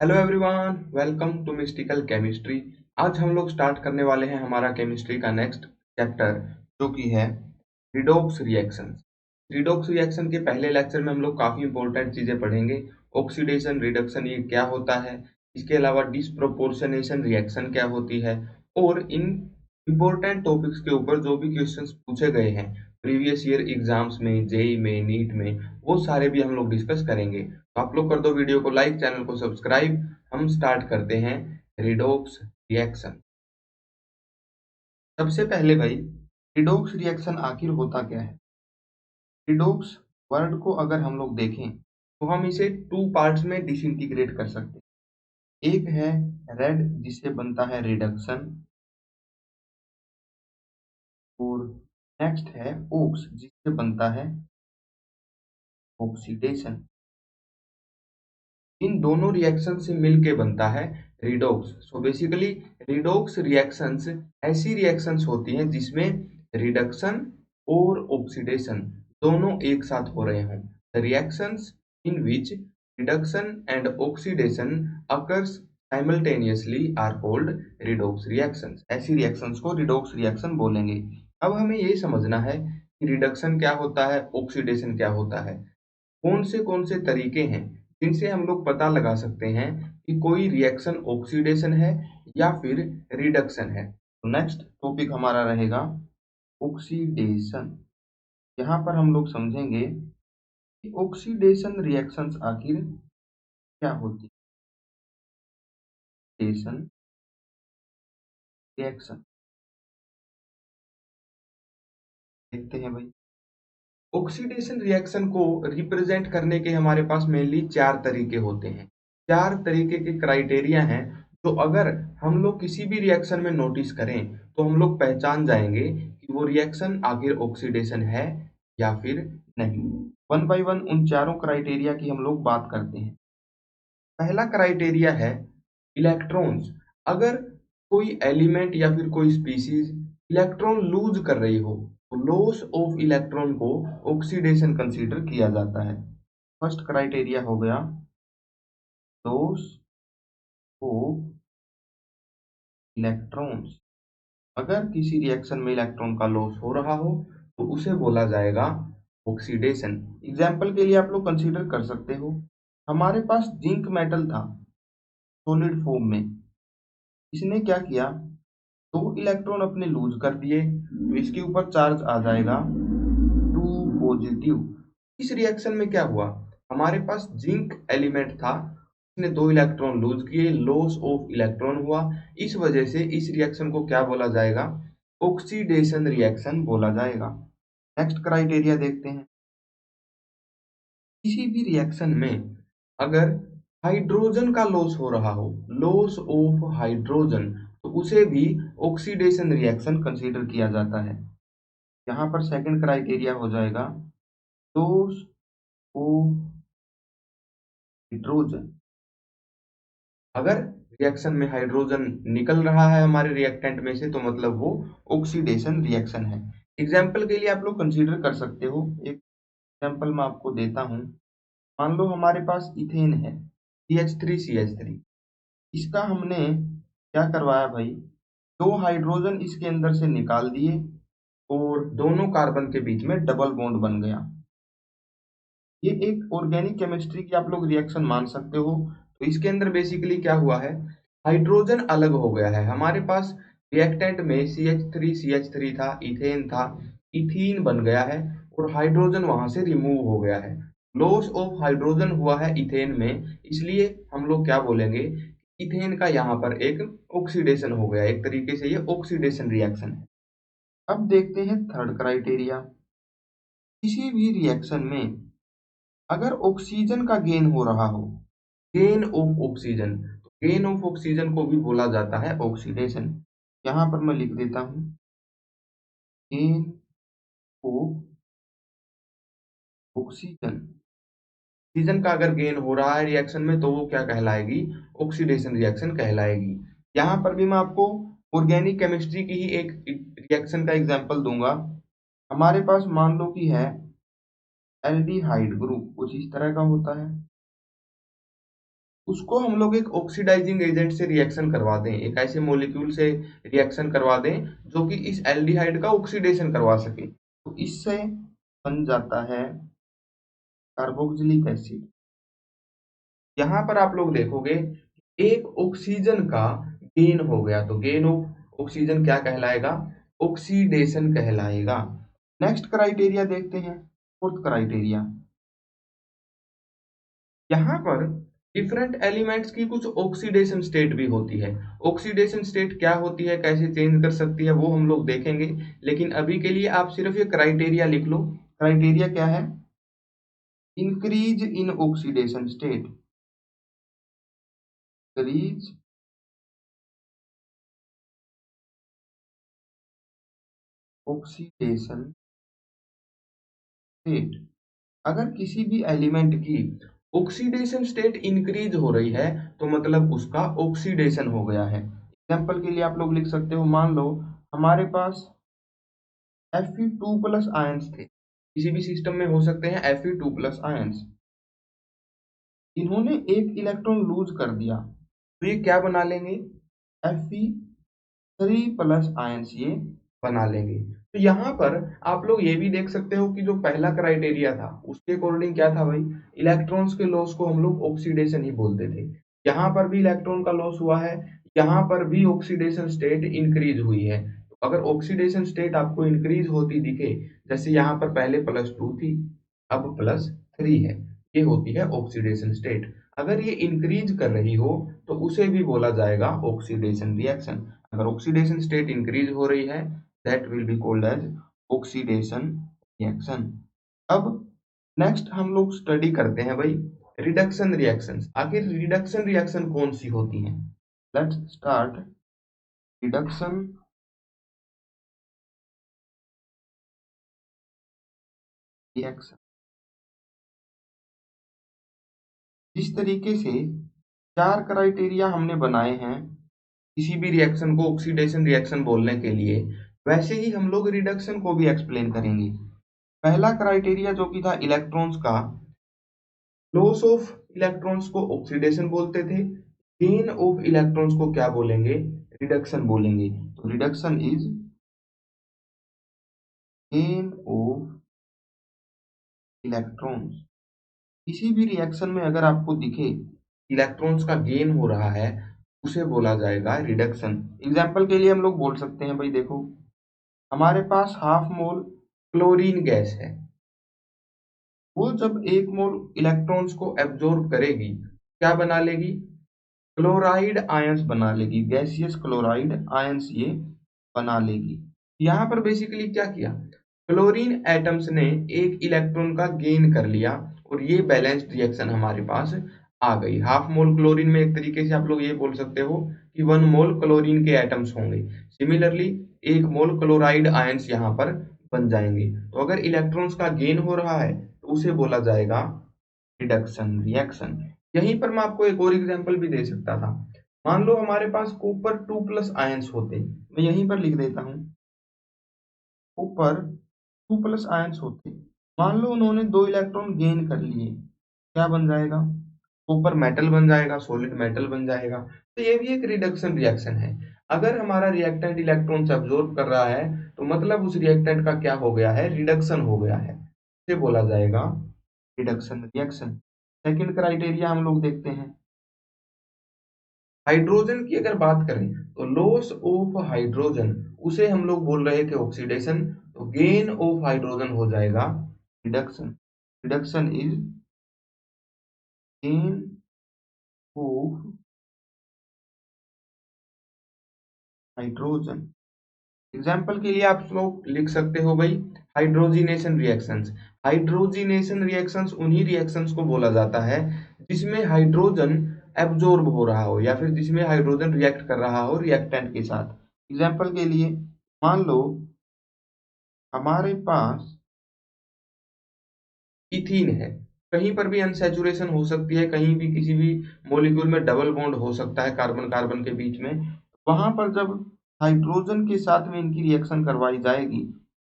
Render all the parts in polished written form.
Hello everyone, welcome to mystical chemistry. आज हम लोग स्टार्ट करने वाले हैं हमारा केमिस्ट्री का नेक्स्ट चैप्टर, जो कि है रिडोक्स रिएक्शन। रिडोक्स रिएक्शन के पहले लेक्चर में हम लोग काफ़ी इंपॉर्टेंट चीज़ें पढ़ेंगे। ऑक्सीडेशन रिडक्शन ये क्या होता है, इसके अलावा डिसप्रोपोर्शनेशन रिएक्शन क्या होती है, और इन इम्पोर्टेंट टॉपिक्स के ऊपर जो भी क्वेश्चंस पूछे गए हैं प्रीवियस ईयर एग्जाम्स में, जेई में, नीट में, वो सारे भी हम लोग डिस्कस करेंगे। तो आप लोग कर दो वीडियो को लाइक, चैनल को सब्सक्राइब। हम स्टार्ट करते हैं रिडोक्स रिएक्शन। सबसे पहले भाई, रिडोक्स रिएक्शन आखिर होता क्या है? रिडोक्स वर्ड को अगर हम लोग देखें तो हम इसे टू पार्ट्स में डिसइंटीग्रेट कर सकते हैं। एक है रेड, जिससे बनता है रिडक्शन, और नेक्स्ट है ओक्स, जिससे बनता है ऑक्सीडेशन। इन दोनों रिएक्शन से मिलके बनता है redox. So basically redox reactions ऐसी रिएक्शंस होती हैं जिसमें रिडक्शन और ऑक्सीडेशन दोनों एक साथ हो रहे हों। The reactions in which reduction and oxidation occurs simultaneously are called redox reactions. ऐसी रिएक्शंस को रिडोक्स रिएक्शन बोलेंगे। अब हमें ये समझना है कि रिडक्शन क्या होता है, ऑक्सीडेशन क्या होता है, कौन से तरीके हैं जिनसे हम लोग पता लगा सकते हैं कि कोई रिएक्शन ऑक्सीडेशन है या फिर रिडक्शन है। तो नेक्स्ट टॉपिक हमारा रहेगा ऑक्सीडेशन। यहाँ पर हम लोग समझेंगे कि ऑक्सीडेशन रिएक्शंस आखिर क्या होती है। ऑक्सीडेशन रिएक्शन देखते हैं भाई। ऑक्सीडेशन रिएक्शन को रिप्रेजेंट करने के हमारे पास मेनली चार तरीके होते हैं। चार तरीके के क्राइटेरिया हैं जो अगर हम लोग किसी भी रिएक्शन में नोटिस करें तो हम लोग पहचान जाएंगे कि वो रिएक्शन आखिर ऑक्सीडेशन है या फिर नहीं। वन बाय वन उन चारों क्राइटेरिया की हम लोग बात करते हैं। पहला क्राइटेरिया है इलेक्ट्रॉन्स। अगर कोई एलिमेंट या फिर कोई स्पीशीज इलेक्ट्रॉन लूज कर रही हो तो लॉस ऑफ इलेक्ट्रॉन को ऑक्सीडेशन कंसीडर किया जाता है। फर्स्ट क्राइटेरिया हो गया लॉस ऑफ इलेक्ट्रॉन्स। अगर किसी रिएक्शन में इलेक्ट्रॉन का लॉस हो रहा हो तो उसे बोला जाएगा ऑक्सीडेशन। एग्जाम्पल के लिए आप लोग कंसीडर कर सकते हो, हमारे पास जिंक मेटल था सॉलिड फॉर्म में, इसने क्या किया, दो इलेक्ट्रॉन अपने लूज कर दिए तो इसके ऊपर चार्ज आ जाएगा 2 पॉजिटिव। इस रिएक्शन में क्या हुआ, हमारे पास जिंक एलिमेंट था, इसने दो इलेक्ट्रॉन लूज किए, लॉस ऑफ इलेक्ट्रॉन हुआ। इस वजह से इस रिएक्शन को क्या बोला जाएगा, ऑक्सीडेशन रिएक्शन बोला जाएगा। नेक्स्ट क्राइटेरिया देखते हैं। किसी भी रिएक्शन में अगर हाइड्रोजन का लॉस हो रहा हो, लॉस ऑफ हाइड्रोजन, तो उसे भी ऑक्सीडेशन रिएक्शन कंसीडर किया जाता है। यहाँ पर सेकंड क्राइटेरिया हो जाएगा लॉस ऑफ हाइड्रोजन। अगर रिएक्शन में हाइड्रोजन निकल रहा है हमारे रिएक्टेंट में से तो मतलब वो ऑक्सीडेशन रिएक्शन है। एग्जाम्पल के लिए आप लोग कंसीडर कर सकते हो, एक एग्जाम्पल मैं आपको देता हूँ। मान लो हमारे पास इथेन है, CH3CH3। इसका हमने क्या करवाया भाई, दो हाइड्रोजन इसके अंदर से निकाल दिए और दोनों कार्बन के बीच में डबल बॉन्ड बन गया। ये एक ऑर्गेनिक केमिस्ट्री की आप लोग रिएक्शन मान सकते हो। तो इसके अंदर बेसिकली क्या हुआ है, हाइड्रोजन अलग हो गया है। हमारे पास रिएक्टेंट में CH3CH3 था, इथेन था, इथीन बन गया है और हाइड्रोजन वहां से रिमूव हो गया है। लॉस ऑफ हाइड्रोजन हुआ है इथेन में, इसलिए हम लोग क्या बोलेंगे, इथेन का यहाँ पर एक ऑक्सीडेशन हो गया। एक तरीके से ये ऑक्सीडेशन रिएक्शन है। अब देखते हैं थर्ड क्राइटेरिया। किसी भी रिएक्शन में अगर ऑक्सीजन का गेन हो रहा हो, गेन ऑफ ऑक्सीजन, तो गेन ऑफ ऑक्सीजन को भी बोला जाता है ऑक्सीडेशन। यहाँ पर मैं लिख देता हूँ गेन ऑफ ऑक्सीजन। ऑक्सीजन का अगर गेन हो रहा है रिएक्शन में तो वो क्या कहलाएगी, ऑक्सीडेशन रिएक्शन कहलाएगी। यहाँ पर भी मैं आपको ऑर्गेनिक केमिस्ट्री की ही एक रिएक्शन का एग्जांपल दूंगा। हमारे पास मान लो कि है एल्डिहाइड ग्रुप, कुछ इस तरह का होता है। उसको हम लोग एक ऑक्सीडाइजिंग एजेंट से रिएक्शन करवा दें, एक ऐसे मॉलिक्यूल से रिएक्शन करवा दें जो कि इस एल्डिहाइड का ऑक्सीडेशन करवा सके, तो इससे बन जाता है कार्बोक्सिलिक एसिड। यहाँ पर आप लोग देखोगे एक ऑक्सीजन का गेन हो गया, तो गेन ऑफ ऑक्सीजन क्या कहलाएगा? ऑक्सीडेशन कहलाएगा। नेक्स्ट क्राइटेरिया देखते हैं, फोर्थ क्राइटेरिया। यहाँ पर डिफरेंट एलिमेंट्स की कुछ ऑक्सीडेशन स्टेट भी होती है। ऑक्सीडेशन स्टेट क्या होती है, कैसे चेंज कर सकती है, वो हम लोग देखेंगे, लेकिन अभी के लिए आप सिर्फ ये क्राइटेरिया लिख लो। क्राइटेरिया क्या है? Increase in oxidation state, increase oxidation state. अगर किसी भी एलिमेंट की ऑक्सीडेशन स्टेट इंक्रीज हो रही है तो मतलब उसका ऑक्सीडेशन हो गया है। एग्जाम्पल के लिए आप लोग लिख सकते हो, मान लो हमारे पास Fe2 प्लस आयंस थे, किसी भी सिस्टम में हो सकते हैं Fe2 प्लस आयंस, इन्होंने एक इलेक्ट्रॉन लूज कर दिया तो ये क्या बना लेंगे? Fe3 प्लस आयंस ये बना लेंगे। तो यहाँ पर आप लोग ये भी देख सकते हो कि जो पहला क्राइटेरिया था उसके अकॉर्डिंग क्या था भाई, इलेक्ट्रॉन्स के लॉस को हम लोग ऑक्सीडेशन ही बोलते थे। यहाँ पर भी इलेक्ट्रॉन का लॉस हुआ है, यहाँ पर भी ऑक्सीडेशन स्टेट इंक्रीज हुई है। तो अगर ऑक्सीडेशन स्टेट आपको इंक्रीज होती दिखे, जैसे यहाँ पर पहले +2 थी अब +3 है, ये होती है ऑक्सीडेशन स्टेट। अगर ये इंक्रीज कर रही हो तो उसे भी बोला जाएगा ऑक्सीडेशन रिएक्शन। अगर ऑक्सीडेशन स्टेट इंक्रीज हो रही है that will be called as oxidation reaction। अब नेक्स्ट हम लोग स्टडी करते हैं भाई रिडक्शन रिएक्शंस। आखिर रिडक्शन रिएक्शन कौन सी होती हैं? Let's start reduction reaction. जिस तरीके से 4 क्राइटेरिया हमने बनाए हैं किसी भी रिएक्शन को ऑक्सीडेशन रिएक्शन बोलने के लिए, वैसे ही हम लोग रिडक्शन को भी एक्सप्लेन करेंगे। पहला क्राइटेरिया जो कि था इलेक्ट्रॉन्स का, लॉस ऑफ इलेक्ट्रॉन्स को ऑक्सीडेशन बोलते थे, गेन ऑफ इलेक्ट्रॉन्स को क्या बोलेंगे? रिडक्शन बोलेंगे। तो reduction is gain of electrons. किसी भी रिएक्शन में अगर आपको दिखे इलेक्ट्रॉन्स का गेन हो रहा है उसे बोला जाएगा रिडक्शन। एग्जाम्पल के लिए हम लोग बोल सकते हैं भाई देखो, हमारे पास हाफ मोल क्लोरीन गैस है, वो जब 1 मोल इलेक्ट्रॉन्स को एब्जॉर्ब करेगी क्या बना लेगी? क्लोराइड आयंस बना लेगी, गैसियस क्लोराइड आयंस ये बना लेगी। यहाँ पर बेसिकली क्या किया, क्लोरीन एटम्स ने एक इलेक्ट्रॉन का गेन कर लिया और ये बैलेंस्ड रिएक्शन हमारे पास आ गई। हाफ मोल क्लोरीन में एक तरीके से आप लोग ये बोल सकते हो कि 1 मोल क्लोरीन के एटम्स होंगे, सिमिलरली 1 मोल क्लोराइड आयंस यहाँ पर बन जाएंगे। तो अगर इलेक्ट्रॉन्स का गेन हो रहा है तो उसे बोला जाएगा रिडक्शन रिएक्शन। यहीं पर मैं आपको एक और एग्जांपल भी दे सकता था। मान लो हमारे पास कॉपर 2 प्लस आयंस होते, मैं यहीं पर लिख देता हूँ, कॉपर 2 प्लस आयंस होते, मान लो उन्होंने 2 इलेक्ट्रॉन गेन कर लिए, क्या बन जाएगा? कॉपर मेटल बन जाएगा, सॉलिड मेटल बन जाएगा। तो ये भी एक रिडक्शन रिएक्शन है। अगर हमारा रिएक्टेंट इलेक्ट्रॉन्स अब्सॉर्ब कर रहा है तो मतलब उस रिएक्टेंट का क्या हो गया है? रिडक्शन हो गया है, इसे बोला जाएगा रिडक्शन रिएक्शन। सेकंड क्राइटेरिया हम लोग देखते हैं, हाइड्रोजन की अगर बात करें तो लॉस ऑफ हाइड्रोजन उसे हम लोग बोल रहे थे ऑक्सीडेशन, तो गेन ऑफ हाइड्रोजन हो जाएगा reduction. Reduction is gain of hydrogen. Example के लिए आप लोग लिख सकते हो भाई हाइड्रोजिनेशन रिएक्शंस। हाइड्रोजिनेशन रिएक्शंस उन्हीं रिएक्शंस को बोला जाता है जिसमें हाइड्रोजन एब्जॉर्ब हो रहा हो या फिर जिसमें हाइड्रोजन रिएक्ट कर रहा हो रिएक्टेंट के साथ। एग्जाम्पल के लिए मान लो हमारे पास इथीन है, कहीं पर भी अनसैचुरेशन हो सकती है, कहीं भी किसी भी मॉलिक्यूल में डबल बॉन्ड हो सकता है कार्बन कार्बन के बीच में, वहां पर जब हाइड्रोजन के साथ में इनकी रिएक्शन करवाई जाएगी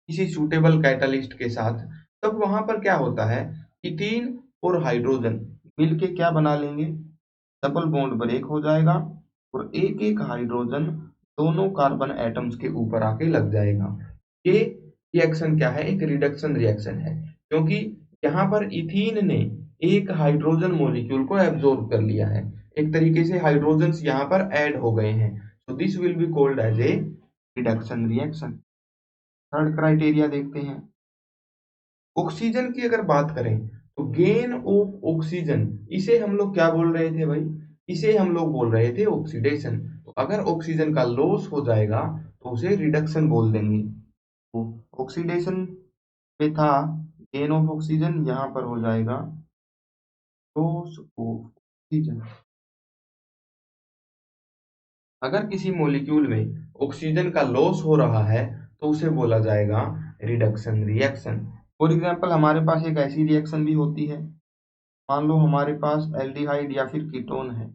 किसी सूटेबल कैटालिस्ट के साथ, तब वहां पर क्या होता है, इथीन और हाइड्रोजन मिलके क्या बना लेंगे? डबल बॉन्ड ब्रेक हो जाएगा और एक एक हाइड्रोजन दोनों कार्बन एटम्स के ऊपर आके लग जाएगा। ये रिएक्शन क्या है? एक रिडक्शन रिएक्शन है, क्योंकि यहाँ पर इथीन ने एक हाइड्रोजन मॉलिक्यूल को एब्जॉर्ब कर लिया है। एक तरीके से हाइड्रोजन्स यहाँ पर ऐड हो गए हैं, so this will be called as a reduction reaction। Third criteria देखते हैं। ऑक्सीजन की अगर बात करें तो गेन ऑफ ऑक्सीजन, इसे हम लोग क्या बोल रहे थे भाई? इसे हम लोग बोल रहे थे ऑक्सीडेशन। तो अगर ऑक्सीजन का लॉस हो जाएगा तो उसे रिडक्शन बोल देंगे। तो ऑक्सीडेशन में था गेन ऑफ ऑक्सीजन, यहाँ पर हो जाएगा लॉस ऑफ ऑक्सीजन। अगर किसी मॉलिक्यूल में ऑक्सीजन का लॉस हो रहा है तो उसे बोला जाएगा रिडक्शन रिएक्शन। फॉर एग्जाम्पल हमारे पास एक ऐसी रिएक्शन भी होती है, मान लो हमारे पास एल्डिहाइड या फिर कीटोन है,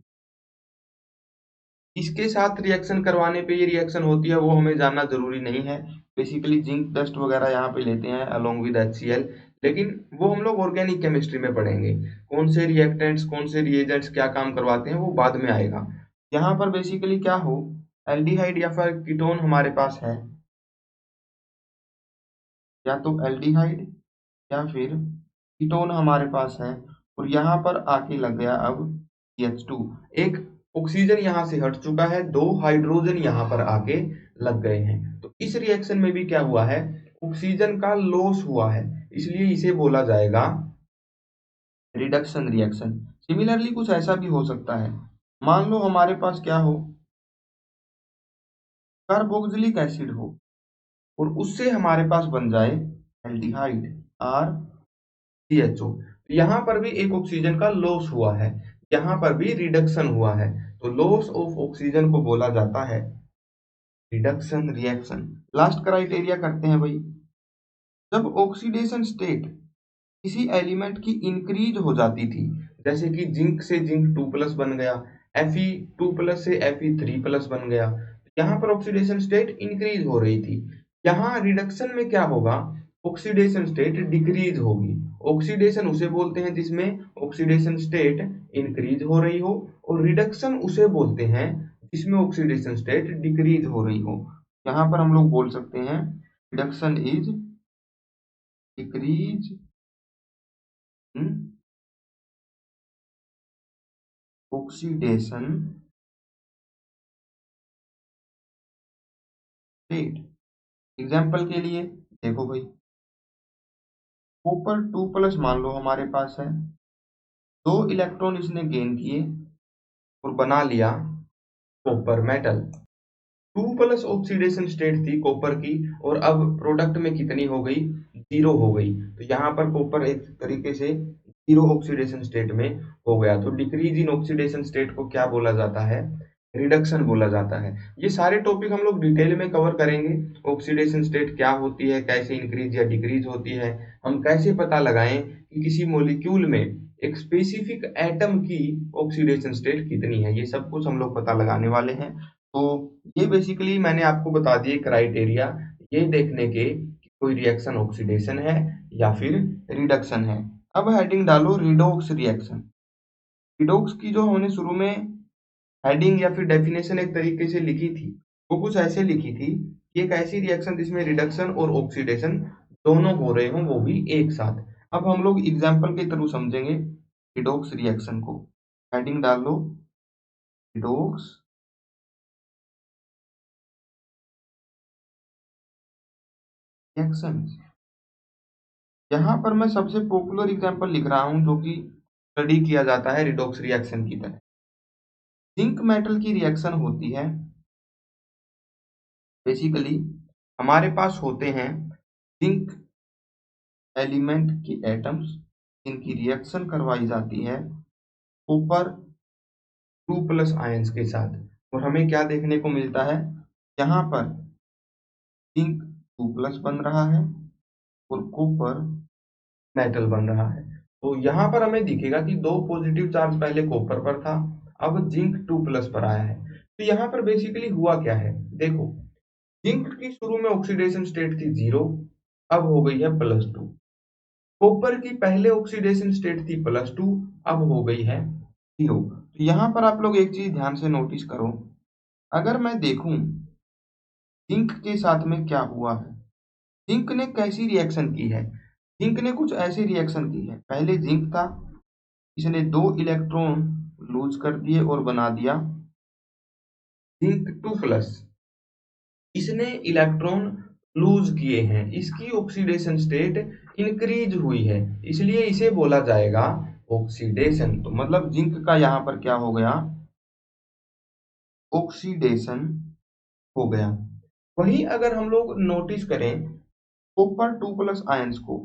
इसके साथ रिएक्शन करवाने पे ये रिएक्शन होती है वो हमें जानना जरूरी नहीं है। बेसिकली जिंक डस्ट वगैरह यहाँ पे लेते हैं अलोंग विद HCl, लेकिन वो हम लोग ऑर्गेनिक केमिस्ट्री में पढ़ेंगे। कौन से रिएक्टेंट्स, कौन से रिएजेंट्स क्या काम करवाते हैं वो बाद में आएगा। यहाँ पर बेसिकली क्या हो, एल्डिहाइड या फिर कीटोन हमारे पास है, या तो एल्डिहाइड या फिर कीटोन हमारे पास है, और यहाँ पर आके लग गया अब CH2। एक ऑक्सीजन यहाँ से हट चुका है, दो हाइड्रोजन यहाँ पर आके लग गए हैं। तो इस रिएक्शन में भी क्या हुआ है, ऑक्सीजन का लॉस हुआ है, इसलिए इसे बोला जाएगा रिडक्शन रिएक्शन। सिमिलरली कुछ ऐसा भी हो सकता है, मान लो हमारे पास क्या हो, कार्बोक्सिलिक एसिड हो और उससे हमारे पास बन जाए एल्डिहाइड RCHO। यहाँ पर भी एक ऑक्सीजन का लॉस हुआ है, यहाँ पर भी रिडक्शन हुआ है, तो लॉस ऑफ ऑक्सीजन को बोला जाता है रिडक्शन रिएक्शन। लास्ट क्राइटेरिया करते हैं भाई, जब ऑक्सीडेशन स्टेट किसी एलिमेंट की इंक्रीज हो जाती थी, जैसे कि जिंक से जिंक 2+ बन गया, Fe2+ से Fe3+ बन गया, यहाँ पर ऑक्सीडेशन स्टेट इंक्रीज हो रही थी। यहाँ रिडक्शन में क्या होगा, ऑक्सीडेशन स्टेट डिक्रीज होगी। ऑक्सीडेशन उसे बोलते हैं जिसमें ऑक्सीडेशन स्टेट इंक्रीज हो रही हो, और रिडक्शन उसे बोलते हैं जिसमें ऑक्सीडेशन स्टेट डिक्रीज हो रही हो। यहाँ पर हम लोग बोल सकते हैं reduction is decrease oxidation state. Example के लिए देखो भाई, कॉपर 2+ मान लो हमारे पास है, 2 इलेक्ट्रॉन इसने गेन किए और बना लिया कॉपर मेटल। 2+ ऑक्सीडेशन स्टेट थी कॉपर की, और अब प्रोडक्ट में कितनी हो गई, 0 हो गई। तो यहाँ पर कॉपर एक तरीके से 0 ऑक्सीडेशन स्टेट में हो गया। तो डिक्रीज इन ऑक्सीडेशन स्टेट को क्या बोला जाता है, रिडक्शन बोला जाता है। ये सारे टॉपिक हम लोग डिटेल में कवर करेंगे। ऑक्सीडेशन स्टेट क्या होती है, कैसे इंक्रीज या डिक्रीज होती है, हम कैसे पता लगाएं कि किसी मॉलिक्यूल में एक स्पेसिफिक एटम की ऑक्सीडेशन स्टेट कितनी है, ये सब कुछ हम लोग पता लगाने वाले हैं। तो ये बेसिकली मैंने आपको बता दिए क्राइटेरिया, ये देखने के कि कोई रिएक्शन ऑक्सीडेशन है या फिर रिडक्शन है। अब हेडिंग डालो रिडोक्स रिएक्शन। रिडोक्स की जो हमने शुरू में हेडिंग या फिर डेफिनेशन एक तरीके से लिखी थी, वो कुछ ऐसे लिखी थी कि एक ऐसी रिएक्शन जिसमें रिडक्शन और ऑक्सीडेशन दोनों हो रहे हों, वो भी एक साथ। अब हम लोग एग्जाम्पल के थ्रू समझेंगे रिडोक्स रिएक्शन को। हेडिंग डाल लो रिडोक्स रिएक्शन। यहाँ पर मैं सबसे पॉपुलर एग्जांपल लिख रहा हूँ जो कि स्टडी किया जाता है रिडॉक्स रिएक्शन की तरह। जिंक मेटल की रिएक्शन होती है, बेसिकली हमारे पास होते हैं जिंक एलिमेंट की एटम्स, जिनकी रिएक्शन करवाई जाती है कॉपर 2+ आयंस के साथ, और हमें क्या देखने को मिलता है, यहाँ पर जिंक 2+ बन रहा है और कॉपर मेटल बन रहा है। तो यहाँ पर हमें दिखेगा कि 2 पॉजिटिव चार्ज पहले कॉपर पर था, अब जिंक 2+ पर आया है। तो यहाँ पर बेसिकली हुआ क्या है, देखो जिंक की शुरू में ऑक्सीडेशन स्टेट थी 0, अब हो गई है +2। कॉपर की पहले ऑक्सीडेशन स्टेट थी +2, अब हो गई है 0। तो यहाँ पर आप लोग एक चीज ध्यान से नोटिस करो, अगर मैं देखूं जिंक के साथ में क्या हुआ है, जिंक ने कैसी रिएक्शन की है। जिंक ने कुछ ऐसी रिएक्शन की है, पहले जिंक था, इसने 2 इलेक्ट्रॉन लूज कर दिए और बना दिया जिंक 2+। इसने इलेक्ट्रॉन लूज किए हैं, इसकी ऑक्सीडेशन स्टेट इंक्रीज हुई है, इसलिए इसे बोला जाएगा ऑक्सीडेशन। तो मतलब जिंक का यहाँ पर क्या हो गया, ऑक्सीडेशन हो गया। वहीं अगर हम लोग नोटिस करें कॉपर 2+ आयंस को,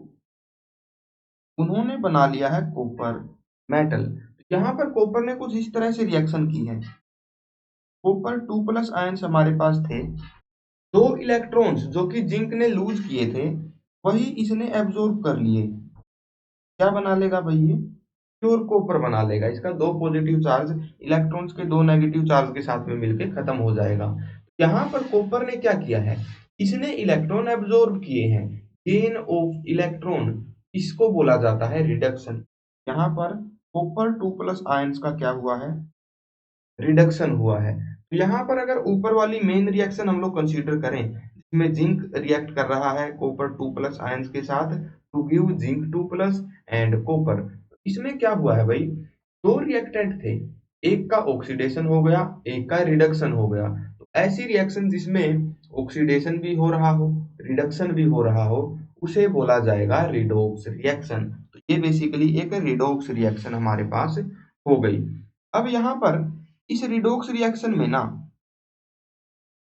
उन्होंने बना लिया है कॉपर मेटल। यहाँ पर कॉपर ने कुछ इस तरह से रिएक्शन की है, कॉपर 2+ आयंस हमारे पास थे, 2 इलेक्ट्रॉन्स जो कि जिंक ने लूज किए थे वही इसने एब्जॉर्ब कर लिए। क्या बना लेगा भाई, ये प्योर कॉपर बना लेगा, इसका 2 पॉजिटिव चार्ज इलेक्ट्रॉन्स के 2 नेगेटिव चार्ज के साथ में मिलके खत्म हो जाएगा। यहाँ पर कॉपर ने क्या किया है, इसने इलेक्ट्रॉन एब्जॉर्ब किए हैं, गेन ऑफ इलेक्ट्रॉन, इसको बोला जाता है रिडक्शन। यहाँ पर कॉपर 2+ आयंस का क्या हुआ है, रिडक्शन हुआ है। तो यहाँ पर अगर ऊपर वाली मेन रिएक्शन हम लोग कंसीडर करें, जिसमें जिंक रिएक्ट कर रहा है कॉपर 2+ आयंस के साथ to give zinc 2+ and copper, इसमें क्या हुआ है भाई, 2 रिएक्टेंट थे, एक का ऑक्सीडेशन हो गया, एक का रिडक्शन हो गया। तो ऐसी रिएक्शन जिसमें ऑक्सीडेशन भी हो रहा हो, रिडक्शन भी हो रहा हो, उसे बोला जाएगा रिडोक्स रिएक्शन। तो ये बेसिकली एक रिडोक्स रिएक्शन हमारे पास हो गई। अब यहाँ पर इस रिडोक्स रिएक्शन में ना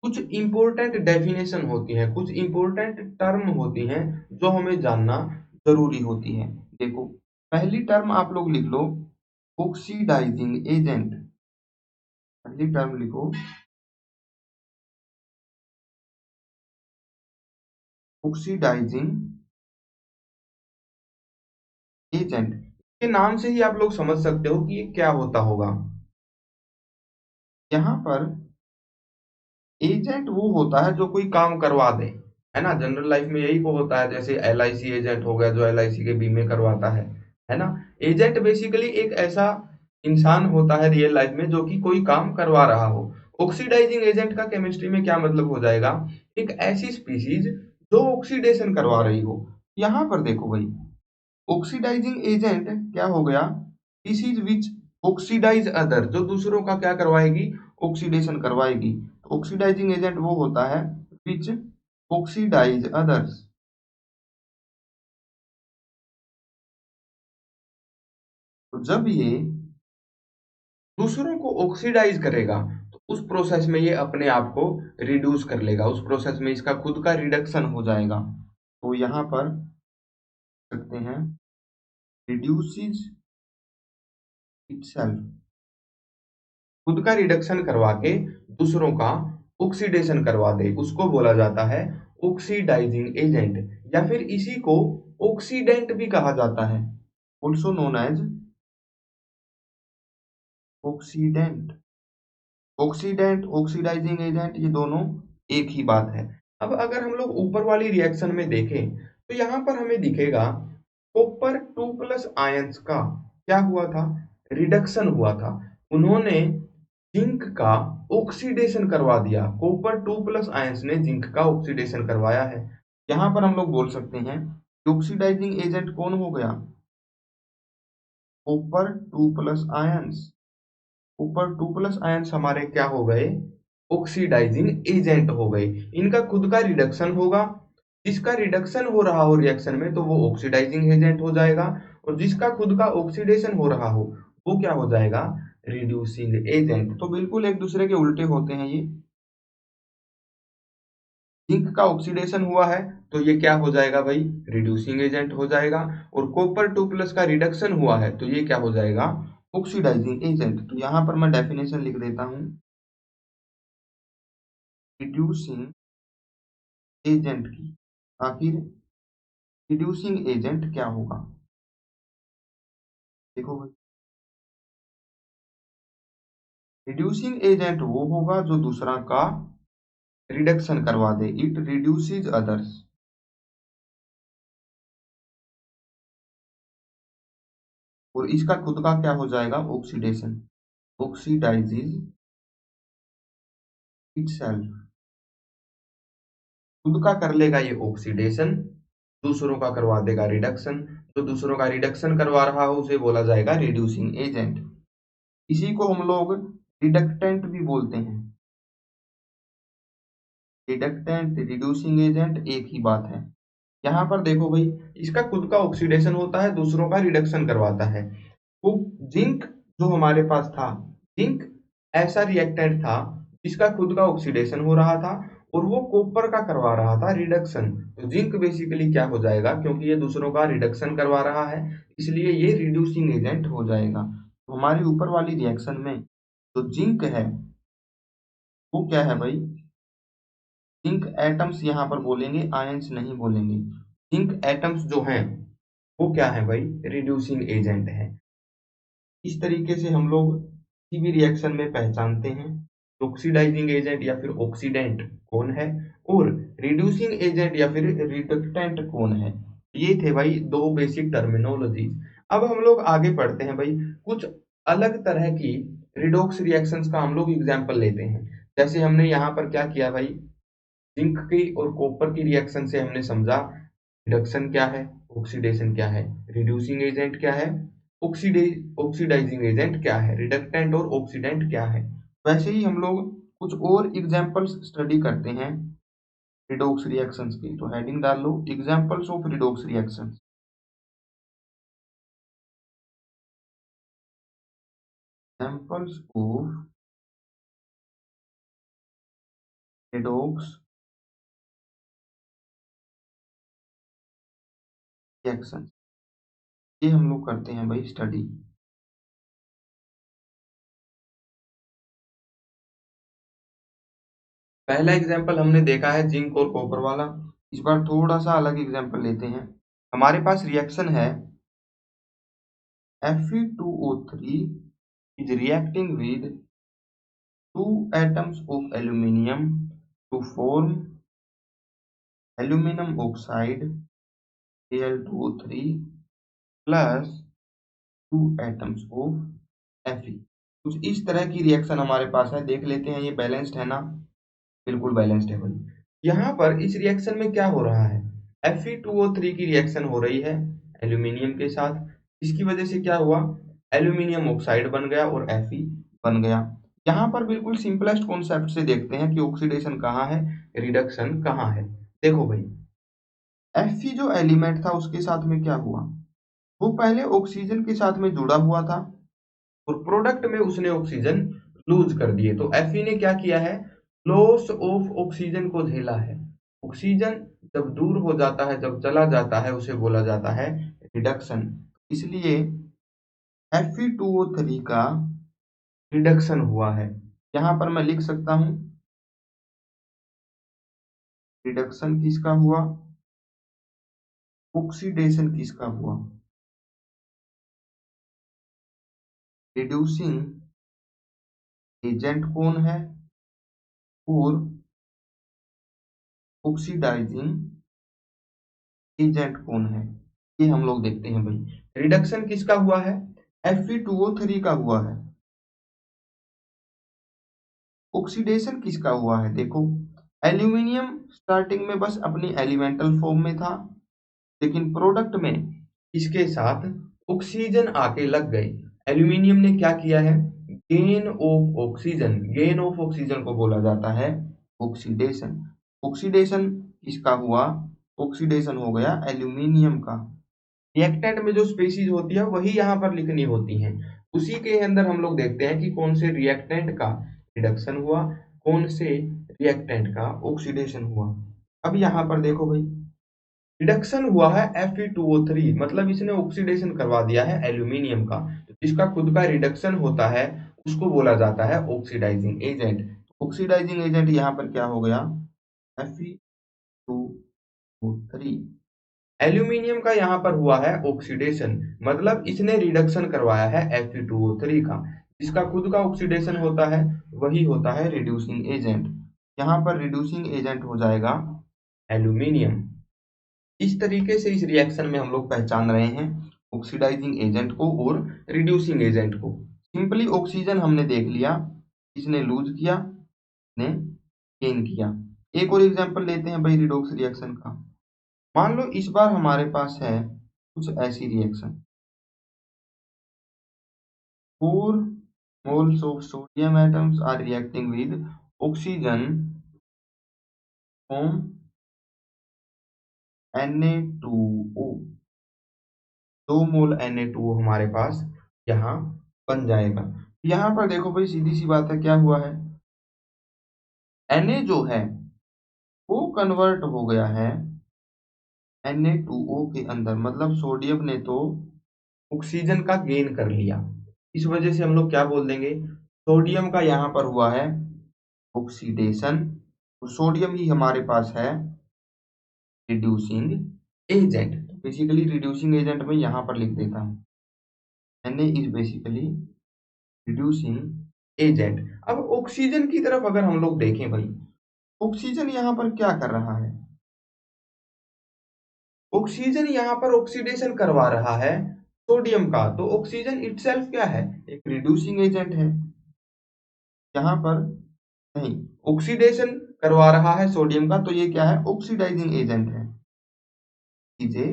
कुछ इंपॉर्टेंट डेफिनेशन होती है, कुछ इंपॉर्टेंट टर्म होती हैं जो हमें जानना जरूरी होती है। देखो पहली टर्म आप लोग लिख लो, ऑक्सीडाइजिंग एजेंट। पहली टर्म लिखो ऑक्सीडाइजिंग एजेंट। के नाम से ही आप लोग समझ सकते हो कि ये क्या होता होगा। यहाँ पर एजेंट वो होता है जो कोई काम करवा दे, है ना, जनरल लाइफ में यही को होता है, जैसे LIC एजेंट हो गया जो LIC के बीमे करवाता है ना। एजेंट बेसिकली एक ऐसा इंसान होता है रियल लाइफ में जो कि कोई काम करवा रहा हो। ऑक्सीडाइजिंग एजेंट का केमिस्ट्री में क्या मतलब हो जाएगा, एक ऐसी स्पीसीज जो ऑक्सीडेशन करवा रही हो। यहाँ पर देखो भाई, ऑक्सीडाइजिंग एजेंट क्या हो गया, स्पीसीज विच ऑक्सीडाइज अदर, जो दूसरों का क्या करवाएगी, ऑक्सीडेशन करवाएगी। तो ऑक्सीडाइजिंग एजेंट वो होता है विच ऑक्सीडाइज अदर्स। तो जब ये दूसरों को ऑक्सीडाइज करेगा तो उस प्रोसेस में ये अपने आप को रिड्यूस कर लेगा, उस प्रोसेस में इसका खुद का रिडक्शन हो जाएगा। तो यहाँ पर सकते हैं रिड्यूसिस इटसेल्फ, खुद का रिडक्शन करवा के दूसरों का ऑक्सीडेशन करवा दे, उसको बोला जाता है ऑक्सीडाइजिंग एजेंट, या फिर इसी को ऑक्सीडेंट भी कहा जाता है, also known as oxidant. Oxidant oxidizing agent ये दोनों एक ही बात है। अब अगर हम लोग ऊपर वाली रिएक्शन में देखें तो यहाँ पर हमें दिखेगा कॉपर 2+ आयंस का क्या हुआ था, रिडक्शन हुआ था। उन्होंने जिंक का ऑक्सीडेशन करवा दिया, कॉपर 2+ आयंस ने जिंक का ऑक्सीडेशन करवाया है। यहाँ पर हम लोग बोल सकते हैं ऑक्सीडाइजिंग एजेंट कौन हो गया, कॉपर 2+ आयंस। ऊपर 2+ आयंस हमारे क्या हो गए, ऑक्सीडाइजिंग एजेंट हो गए। इनका खुद का रिडक्शन होगा, जिसका रिडक्शन हो रहा हो रिएक्शन में तो वो ऑक्सीडाइजिंग एजेंट हो जाएगा, और जिसका खुद का ऑक्सीडेशन हो रहा हो वो क्या हो जाएगा, रिड्यूसिंग एजेंट। तो बिल्कुल एक दूसरे के उल्टे होते हैं ये। जिंक का ऑक्सीडेशन हुआ है तो ये क्या हो जाएगा भाई, रिड्यूसिंग एजेंट हो जाएगा, और कॉपर 2+ का रिडक्शन हुआ है तो ये क्या हो जाएगा, ऑक्सीडाइजिंग एजेंट। तो यहाँ पर मैं डेफिनेशन लिख देता हूँ, रिड्यूसिंग एजेंट की। आखिर रिड्यूसिंग एजेंट क्या होगा, देखो भाई, रिड्यूसिंग एजेंट वो होगा जो दूसरा का रिडक्शन करवा दे, इट रिड्यूसेस अदर्स, और इसका खुद का क्या हो जाएगा, ऑक्सीडेशन। ऑक्सीडाइजेज इटसेल्फ, खुद का कर लेगा ये ऑक्सीडेशन, दूसरों का करवा देगा रिडक्शन। जो दूसरों का रिडक्शन करवा रहा हो उसे बोला जाएगा रिड्यूसिंग एजेंट। इसी को हम लोग रिडक्टेंट भी बोलते हैं। रिडक्टेंट, रिड्यूसिंग एजेंट एक ही बात है। यहाँ पर देखो भाई, इसका खुद का ऑक्सीडेशन होता है, दूसरों का रिडक्शन करवाता है। वो जिंक जो हमारे पास था, जिंक ऐसा रिएक्टेंट था जिसका खुद का ऑक्सीडेशन हो रहा था और वो कॉपर का करवा रहा था रिडक्शन। तो जिंक बेसिकली क्या हो जाएगा, क्योंकि ये दूसरों का रिडक्शन करवा रहा है इसलिए ये रिड्यूसिंग एजेंट हो जाएगा। तो हमारी ऊपर वाली रिएक्शन में जो जिंक है वो क्या है भाई, जिंक एटम्स यहाँ पर बोलेंगे, आयंस नहीं बोलेंगे। जिंक एटम्स जो हैं वो क्या है भाई, रिड्यूसिंग एजेंट है। इस तरीके से हम लोग किसी भी रिएक्शन में पहचानते हैं ऑक्सीडाइजिंग एजेंट या फिर ऑक्सीडेंट कौन है और रिड्यूसिंग एजेंट या फिर रिडक्टेंट कौन है। ये थे भाई दो बेसिक टर्मिनोलॉजीज। अब हम लोग आगे पढ़ते हैं भाई, कुछ अलग तरह की रिडॉक्स रिएक्शंस का हम लोग एग्जांपल लेते हैं। जैसे हमने यहाँ पर क्या किया भाई, जिंक की और कॉपर की रिएक्शन से हमने समझा रिडक्शन क्या है, ऑक्सीडेशन क्या है, रिड्यूसिंग एजेंट क्या है, ऑक्सीडाइजिंग एजेंट क्या है, रिडक्टेंट और ऑक्सीडेंट क्या है। वैसे ही हम लोग कुछ और एग्जांपल्स स्टडी करते हैं रिडॉक्स रिएक्शंस की। तो हेडिंग डाल लो examples of redox reactions. Examples of redox reactions, ये हम लोग करते हैं भाई स्टडी। पहला एग्जांपल हमने देखा है जिंक और कॉपर वाला। इस बार थोड़ा सा अलग एग्जांपल लेते हैं। हमारे पास रिएक्शन है Fe2O3 is reacting with two atoms of aluminium to form aluminum oxide Al2O3 plus two atoms of Fe। कुछ इस तरह की रिएक्शन हमारे पास है, देख लेते हैं। ये बैलेंस्ड है ना, बिल्कुल बैलेंस्ड है भाई। यहाँ पर इस रिएक्शन में क्या हो रहा है, Fe2O3 की रिएक्शन हो रही है एल्यूमिनियम के साथ। इसकी वजह से क्या हुआ, एल्यूमिनियम ऑक्साइड बन गया और Fe बन गया। यहाँ पर बिल्कुल सिंपलेस्ट कॉन्सेप्ट से देखते हैं कि ऑक्सीडेशन कहाँ है, रिडक्शन कहाँ है। देखो भाई, Fe जो एलिमेंट था उसके साथ में क्या हुआ, वो पहले ऑक्सीजन के साथ में जुड़ा हुआ था और प्रोडक्ट में उसने ऑक्सीजन लूज कर दिए। तो Fe ने क्या किया है, लॉस ऑफ ऑक्सीजन को झेला है। ऑक्सीजन जब दूर हो जाता है, जब चला जाता है, उसे बोला जाता है रिडक्शन। इसलिए Fe2O3 का रिडक्शन हुआ है। यहाँ पर मैं लिख सकता हूँ रिडक्शन किसका हुआ, ऑक्सीडेशन किसका हुआ, रिड्यूसिंग एजेंट कौन है और ऑक्सीडाइजिंग एजेंट कौन है, ये हम लोग देखते हैं भाई। रिडक्शन किसका हुआ है, Fe2O3 का हुआ है। ऑक्सीडेशन किसका हुआ है, देखो एल्यूमिनियम स्टार्टिंग में बस अपनी एलिमेंटल फॉर्म में था, लेकिन प्रोडक्ट में इसके साथ ऑक्सीजन आके लग गई। एल्यूमिनियम ने क्या किया है, gain of oxygen, gain of oxygen को बोला जाता है ऑक्सीडेशन। ऑक्सीडेशन किसका हुआ, ऑक्सीडेशन हो गया एल्यूमिनियम का। रिएक्टेंट में जो स्पेसीज होती है वही यहाँ पर लिखनी होती हैं। उसी के अंदर हम लोग देखते हैं कि कौन से रिएक्टेंट का रिडक्शन हुआ, कौन से रिएक्टेंट का ऑक्सीडेशन हुआ। अब यहाँ पर देखो भाई, रिडक्शन हुआ है Fe2O3, मतलब इसने ऑक्सीडेशन करवा दिया है एल्यूमिनियम का। तो जिसका खुद का रिडक्शन होता है उसको बोला जाता है ऑक्सीडाइजिंग एजेंट। ऑक्सीडाइजिंग एजेंट यहाँ पर क्या हो गया, Fe2O3। एल्यूमिनियम का यहाँ पर हुआ है ऑक्सीडेशन, मतलब इसने रिडक्शन करवाया है Fe2O3 का। जिसका खुद का ऑक्सीडेशन होता है वही होता है रिड्यूसिंग एजेंट। यहाँ पर रिड्यूसिंग एजेंट हो जाएगा एल्यूमिनियम। इस तरीके से इस रिएक्शन में हम लोग पहचान रहे हैं ऑक्सीडाइजिंग एजेंट को और रिड्यूसिंग एजेंट को। सिंपली ऑक्सीजन हमने देख लिया, इसने लूज किया, ने गेन किया। एक और एग्जांपल लेते हैं भाई रिडॉक्स रिएक्शन का। मान लो इस बार हमारे पास है कुछ ऐसी reaction, 4 moles of sodium atoms are reacting with oxygen from Na2O। 2 mole Na2O हमारे पास यहाँ बन जाएगा। यहाँ पर देखो भाई सीधी सी बात है, क्या हुआ है, Na जो है वो कन्वर्ट हो गया है Na2O के अंदर, मतलब सोडियम ने तो ऑक्सीजन का गेन कर लिया। इस वजह से हम लोग क्या बोल देंगे, सोडियम का यहाँ पर हुआ है ऑक्सीडेशन, तो सोडियम ही हमारे पास है reducing agent. Basically reducing agent में यहाँ पर लिख देता हूँ, Na is basically reducing agent. अब ऑक्सीजन की तरफ अगर हम लोग देखें भाई, ऑक्सीजन यहाँ पर क्या कर रहा है, ऑक्सीजन यहाँ पर ऑक्सीडेशन करवा रहा है सोडियम का, तो ऑक्सीजन इटसेल्फ क्या है, एक रिड्यूसिंग एजेंट है। यहाँ पर नहीं, ऑक्सीडेशन करवा रहा है सोडियम का, तो ये क्या है, ऑक्सीडाइजिंग एजेंट है। इसे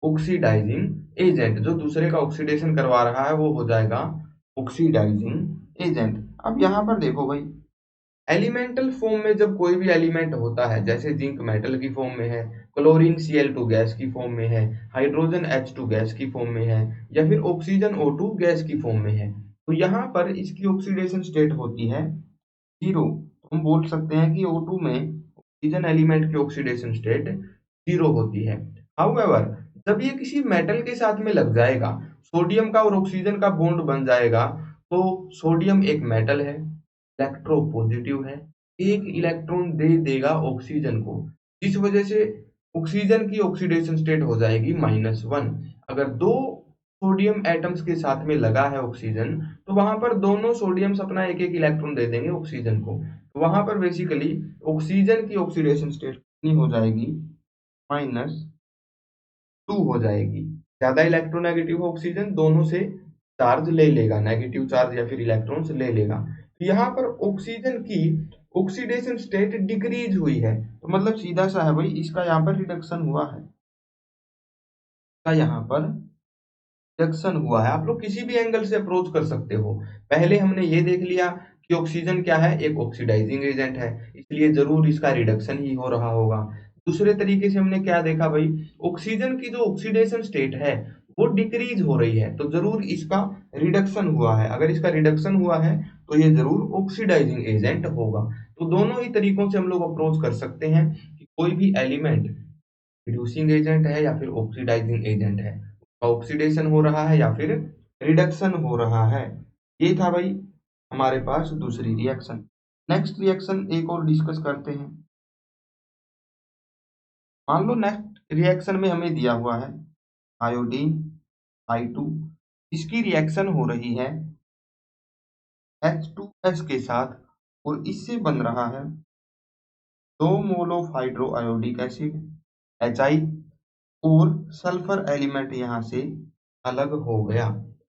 ऑक्सीडाइजिंग एजेंट, जो दूसरे का ऑक्सीडेशन करवा रहा है वो हो जाएगा ऑक्सीडाइजिंग एजेंट। अब यहाँ पर देखो भाई, एलिमेंटल फॉर्म में जब कोई भी एलिमेंट होता है, जैसे जिंक मेटल की फॉर्म में है, क्लोरीन Cl2 गैस की फॉर्म में है, हाइड्रोजन H2 गैस की फॉर्म में है, या फिर ऑक्सीजन O2 गैस की फॉर्म में है, तो यहाँ पर इसकी ऑक्सीडेशन स्टेट होती है 0। हम बोल सकते हैं कि O2 में ऑक्सीजन एलिमेंट की ऑक्सीडेशन स्टेट 0 होती है। हाउएवर जब ये किसी मेटल के साथ में लग जाएगा, सोडियम का और ऑक्सीजन का बॉन्ड बन जाएगा, तो सोडियम एक मेटल है, इलेक्ट्रोपॉजिटिव है, एक इलेक्ट्रॉन दे देगा ऑक्सीजन को, जिस वजह से ऑक्सीजन की ऑक्सीडेशन स्टेट हो जाएगी -1। अगर दो सोडियम एटम्स के साथ में लगा है ऑक्सीजन, तो वहां पर दोनों सोडियम्स अपना एक एक इलेक्ट्रॉन दे देंगे ऑक्सीजन को, तो वहां पर बेसिकली ऑक्सीजन की ऑक्सीडेशन स्टेट कितनी हो जाएगी, -2 हो जाएगी। ज्यादा इलेक्ट्रोनेगेटिव ऑक्सीजन दोनों से चार्ज ले लेगा, नेगेटिव चार्ज या फिर इलेक्ट्रॉन्स ले लेगा। तो यहाँ पर ऑक्सीजन की ऑक्सीडेशन स्टेट डिक्रीज हुई है, तो मतलब सीधा सा है भाई, इसका यहाँ पर रिडक्शन हुआ है, इसका यहाँ पर रिडक्शन हुआ है। आप लोग किसी भी एंगल से अप्रोच कर सकते हो। पहले हमने ये देख लिया कि ऑक्सीजन क्या है, एक ऑक्सीडाइजिंग एजेंट है, इसलिए जरूर इसका रिडक्शन ही हो रहा होगा। दूसरे तरीके से हमने क्या देखा भाई, ऑक्सीजन की जो ऑक्सीडेशन स्टेट है वो डिक्रीज हो रही है, तो जरूर इसका रिडक्शन हुआ है। अगर इसका रिडक्शन हुआ है तो ये जरूर ऑक्सीडाइजिंग एजेंट होगा। तो दोनों ही तरीकों से हम लोग अप्रोच कर सकते हैं कि कोई भी एलिमेंट रिड्यूसिंग एजेंट है या फिर ऑक्सीडाइजिंग एजेंट है, ऑक्सीडेशन हो रहा है या फिर रिडक्शन हो रहा है। ये था भाई हमारे पास दूसरी रिएक्शन। नेक्स्ट रिएक्शन एक और डिस्कस करते हैं। मान लो नेक्स्ट रिएक्शन में हमें दिया हुआ है आयोडीन I2, इसकी रिएक्शन हो रही है H2S के साथ, और इससे बन रहा है 2 mole of hydro iodic acid HI, और सल्फर एलिमेंट यहाँ से अलग हो गया।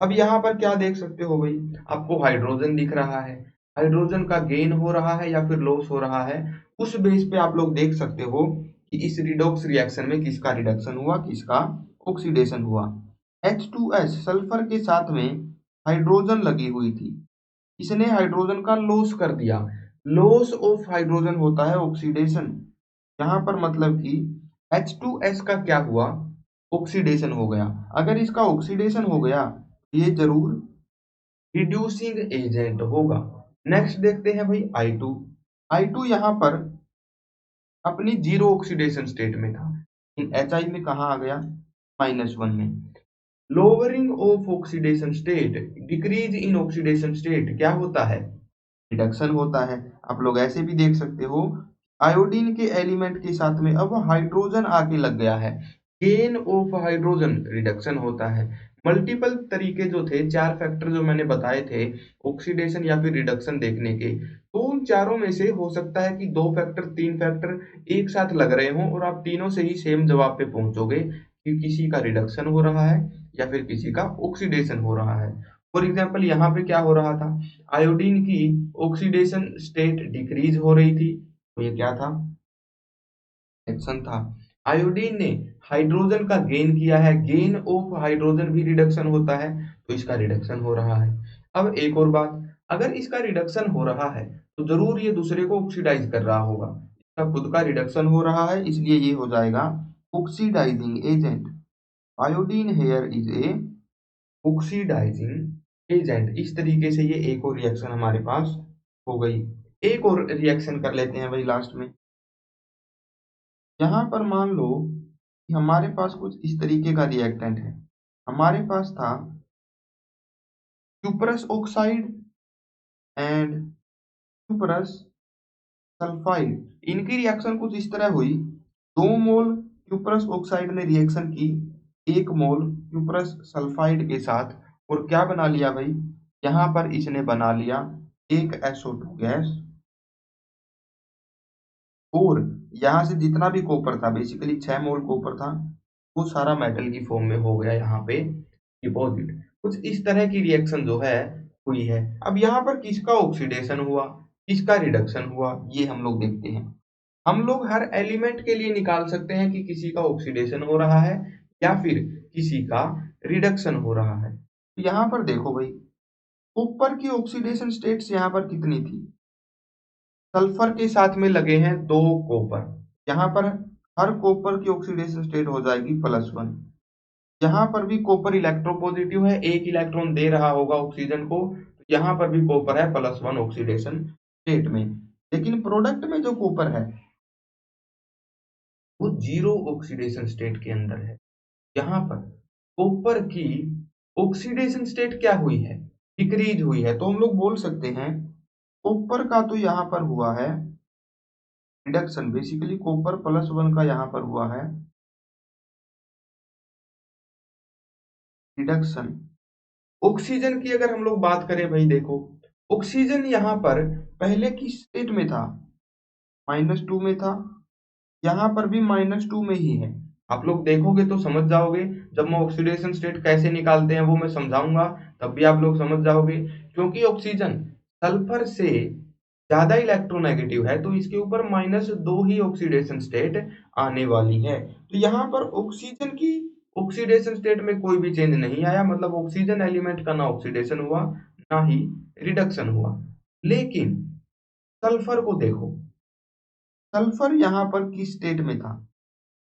अब यहाँ पर क्या देख सकते हो भाई, आपको हाइड्रोजन दिख रहा है, हाइड्रोजन का गेन हो रहा है या फिर लॉस हो रहा है, उस बेस पे आप लोग देख सकते हो कि इस रिडॉक्स रिएक्शन में किसका रिडक्शन हुआ, किसका ऑक्सीडेशन हुआ। H2S सल्फर के साथ में हाइड्रोजन लगी हुई थी, इसने हाइड्रोजन का लॉस कर दिया। लॉस ऑफ हाइड्रोजन होता है ऑक्सीडेशन। यहाँ पर मतलब कि H2S का क्या हुआ, ऑक्सीडेशन हो गया। अगर इसका ऑक्सीडेशन हो गया, ये जरूर रिड्यूसिंग एजेंट होगा। नेक्स्ट देखते हैं भाई I2। I2 यहाँ पर अपनी जीरो ऑक्सीडेशन स्टेट में था, इन HI में कहाँ आ गया, -1 में। Lowering of oxidation state, decrease in oxidation state क्या होता है, रिडक्शन होता है। आप लोग ऐसे भी देख सकते हो, आयोडीन के एलिमेंट के साथ में अब हाइड्रोजन आके लग गया है, गेन ऑफ हाइड्रोजन रिडक्शन होता है। मल्टीपल तरीके जो थे, 4 फैक्टर जो मैंने बताए थे ऑक्सीडेशन या फिर रिडक्शन देखने के, तो उन चारों में से हो सकता है कि 2 फैक्टर 3 फैक्टर एक साथ लग रहे हों और आप तीनों से ही सेम जवाब पे पहुंचोगे कि किसी का रिडक्शन हो रहा है या फिर किसी का ऑक्सीडेशन हो रहा है। फॉर एग्जाम्पल यहाँ पे क्या हो रहा था, आयोडीन की ऑक्सीडेशन स्टेट डिक्रीज हो रही थी, तो ये क्या था, रिडक्शन था। आयोडीन ने हाइड्रोजन का गेन किया है, गेन ऑफ हाइड्रोजन भी रिडक्शन होता है, तो इसका रिडक्शन हो रहा है। अब एक और बात, अगर इसका रिडक्शन हो रहा है तो जरूर ये दूसरे को ऑक्सीडाइज कर रहा होगा, इसका खुद का रिडक्शन हो रहा है, इसलिए ये हो जाएगा oxidizing agent. Iodine here is a oxidizing agent. इस तरीके से ये एक और रिएक्शन हमारे पास हो गई। एक और रिएक्शन कर लेते हैं भाई लास्ट में। यहाँ पर मान लो कि हमारे पास कुछ इस तरीके का रिएक्टेंट है, हमारे पास था cuprous oxide and cuprous sulphide. इनकी रिएक्शन कुछ इस तरह हुई, 2 मोल क्यूपरस ऑक्साइड ने रिएक्शन की 1 मोल क्यूपरस सल्फाइड के साथ, और क्या बना लिया भाई, यहाँ पर इसने बना लिया एक SO2 गैस, और यहाँ से जितना भी कॉपर था, बेसिकली 6 मोल कॉपर था, वो सारा मेटल की फॉर्म में हो गया यहाँ पे डिपॉजिट। कुछ इस तरह की रिएक्शन जो है हुई है। अब यहाँ पर किसका ऑक्सीडेशन हुआ, किसका रिडक्शन हुआ, ये हम लोग देखते हैं। हम लोग हर एलिमेंट के लिए निकाल सकते हैं कि किसी का ऑक्सीडेशन हो रहा है या फिर किसी का रिडक्शन हो रहा है। तो यहाँ पर देखो भाई, कॉपर की ऑक्सीडेशन स्टेट्स यहाँ पर कितनी थी, सल्फर के साथ में लगे हैं 2 कॉपर, यहाँ पर हर कॉपर की ऑक्सीडेशन स्टेट हो जाएगी +1। यहाँ पर भी कॉपर इलेक्ट्रोपॉजिटिव है, एक इलेक्ट्रॉन दे रहा होगा ऑक्सीजन को, तो यहाँ पर भी कॉपर है +1 ऑक्सीडेशन स्टेट में। लेकिन प्रोडक्ट में जो कॉपर है वो 0 ऑक्सीडेशन स्टेट के अंदर है। यहाँ पर कॉपर की ऑक्सीडेशन स्टेट क्या हुई है, डिक्रीज हुई है, तो हम लोग बोल सकते हैं कॉपर का तो यहाँ पर हुआ है रिडक्शन, बेसिकली कॉपर +1 का यहाँ पर हुआ है रिडक्शन। ऑक्सीजन की अगर हम लोग बात करें भाई, देखो ऑक्सीजन यहाँ पर पहले की स्टेट में था, -2 में था, यहाँ पर भी -2 में ही है। आप लोग देखोगे तो समझ जाओगे, जब मैं ऑक्सीडेशन स्टेट कैसे निकालते हैं वो मैं समझाऊंगा, तब भी आप लोग समझ जाओगे। क्योंकि ऑक्सीजन सल्फर से ज्यादा इलेक्ट्रोनेगेटिव है, तो इसके ऊपर -2 ही ऑक्सीडेशन स्टेट आने वाली है। तो यहाँ पर ऑक्सीजन की ऑक्सीडेशन स्टेट में कोई भी चेंज नहीं आया, मतलब ऑक्सीजन एलिमेंट का ना ऑक्सीडेशन हुआ ना ही रिडक्शन हुआ। लेकिन सल्फर को देखो, सल्फर यहाँ पर किस स्टेट में था,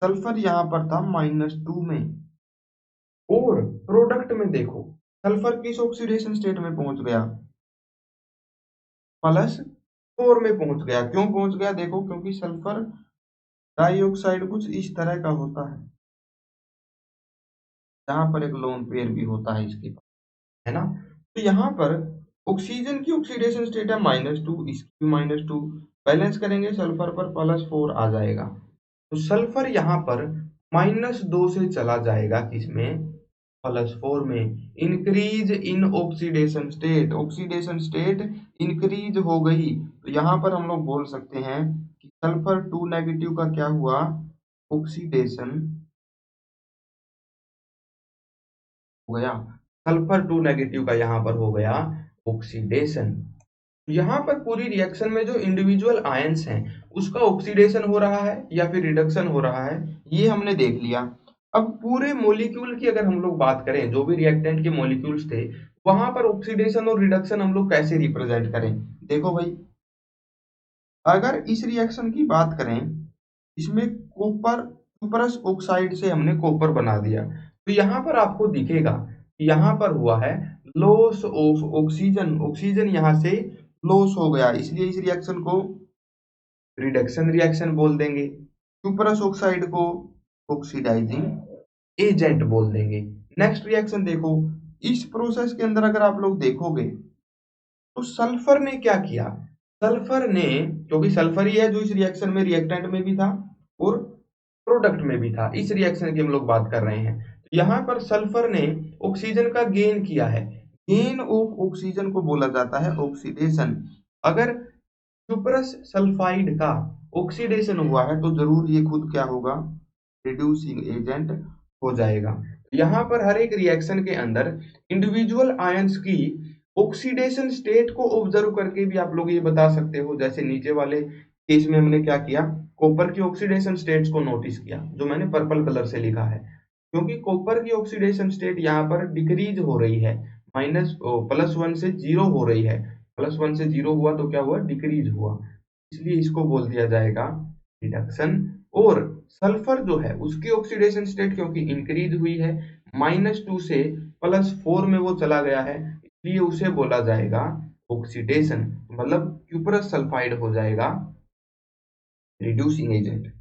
सल्फर यहाँ पर था -2 में, और प्रोडक्ट में देखो सल्फर किस ऑक्सीडेशन स्टेट में पहुंच गया, +4 में पहुंच गया। क्यों पहुंच गया, देखो क्योंकि सल्फर डाइऑक्साइड कुछ इस तरह का होता है, यहाँ पर एक लोन पेयर भी होता है इसके पास, है ना। तो यहाँ पर ऑक्सीजन की ऑक्सीडेशन स्टेट है -2, इसकी -2, बैलेंस करेंगे सल्फर पर +4 आ जाएगा। तो सल्फर यहाँ पर -2 से चला जाएगा किसमें, +4 में। Increase in oxidation state, oxidation state increase हो गई, तो यहाँ पर हम लोग बोल सकते हैं कि सल्फर 2 नेगेटिव का क्या हुआ, ऑक्सीडेशन हो गया, सल्फर 2 नेगेटिव का यहाँ पर हो गया ऑक्सीडेशन। यहाँ पर पूरी रिएक्शन में जो इंडिविजुअल आयंस हैं उसका ऑक्सीडेशन हो रहा है या फिर रिडक्शन हो रहा है, ये हमने देख लिया। अब पूरे मॉलिक्यूल की अगर हम लोग बात करें, जो भी रिएक्टेंट के मॉलिक्यूल्स थे, वहां पर ऑक्सीडेशन और रिडक्शन हम लोग कैसे रिप्रेजेंट करें। देखो भाई, अगर इस रिएक्शन की बात करें, इसमें कॉपर कॉपरस ऑक्साइड से हमने कॉपर बना दिया, तो यहाँ पर आपको दिखेगा कि यहाँ पर हुआ है लॉस ऑफ ऑक्सीजन, ऑक्सीजन यहाँ से लॉस हो गया, इसलिए इस रिएक्शन को रिडक्शन रिएक्शन बोल देंगे, क्यूपरस ऑक्साइड को ऑक्सीडाइजिंग एजेंट बोल देंगे। नेक्स्ट रिएक्शन देखो, इस प्रोसेस के अंदर अगर आप लोग देखोगे तो सल्फर ने क्या किया, सल्फर ने, क्योंकि सल्फर ही है जो इस रिएक्शन में रिएक्टेंट में भी था और प्रोडक्ट में भी था, इस रिएक्शन की हम लोग बात कर रहे हैं, तो यहाँ पर सल्फर ने ऑक्सीजन का गेन किया है, गेन ऑफ ऑक्सीजन को बोला जाता है ऑक्सीडेशन। अगर सुपरस सल्फाइड का ऑक्सीडेशन हुआ है तो जरूर ये खुद क्या होगा, रिड्यूसिंग एजेंट हो जाएगा। यहाँ पर हर एक रिएक्शन के अंदर इंडिविजुअल आयंस की ऑक्सीडेशन स्टेट को ऑब्जर्व करके भी आप लोग ये बता सकते हो। जैसे नीचे वाले केस में हमने क्या किया, कॉपर की ऑक्सीडेशन स्टेट्स को नोटिस किया, जो मैंने पर्पल कलर से लिखा है, क्योंकि कॉपर की ऑक्सीडेशन स्टेट यहाँ पर डिक्रीज हो रही है, +1 से 0 हो रही है। +1 से 0 हुआ तो क्या हुआ, डिक्रीज हुआ, इसलिए इसको बोल दिया जाएगा रिडक्शन। और सल्फर जो है उसकी ऑक्सीडेशन स्टेट क्योंकि इंक्रीज हुई है, -2 से +4 में वो चला गया है, इसलिए उसे बोला जाएगा ऑक्सीडेशन, मतलब क्यूपरस सल्फाइड हो जाएगा रिड्यूसिंग एजेंट।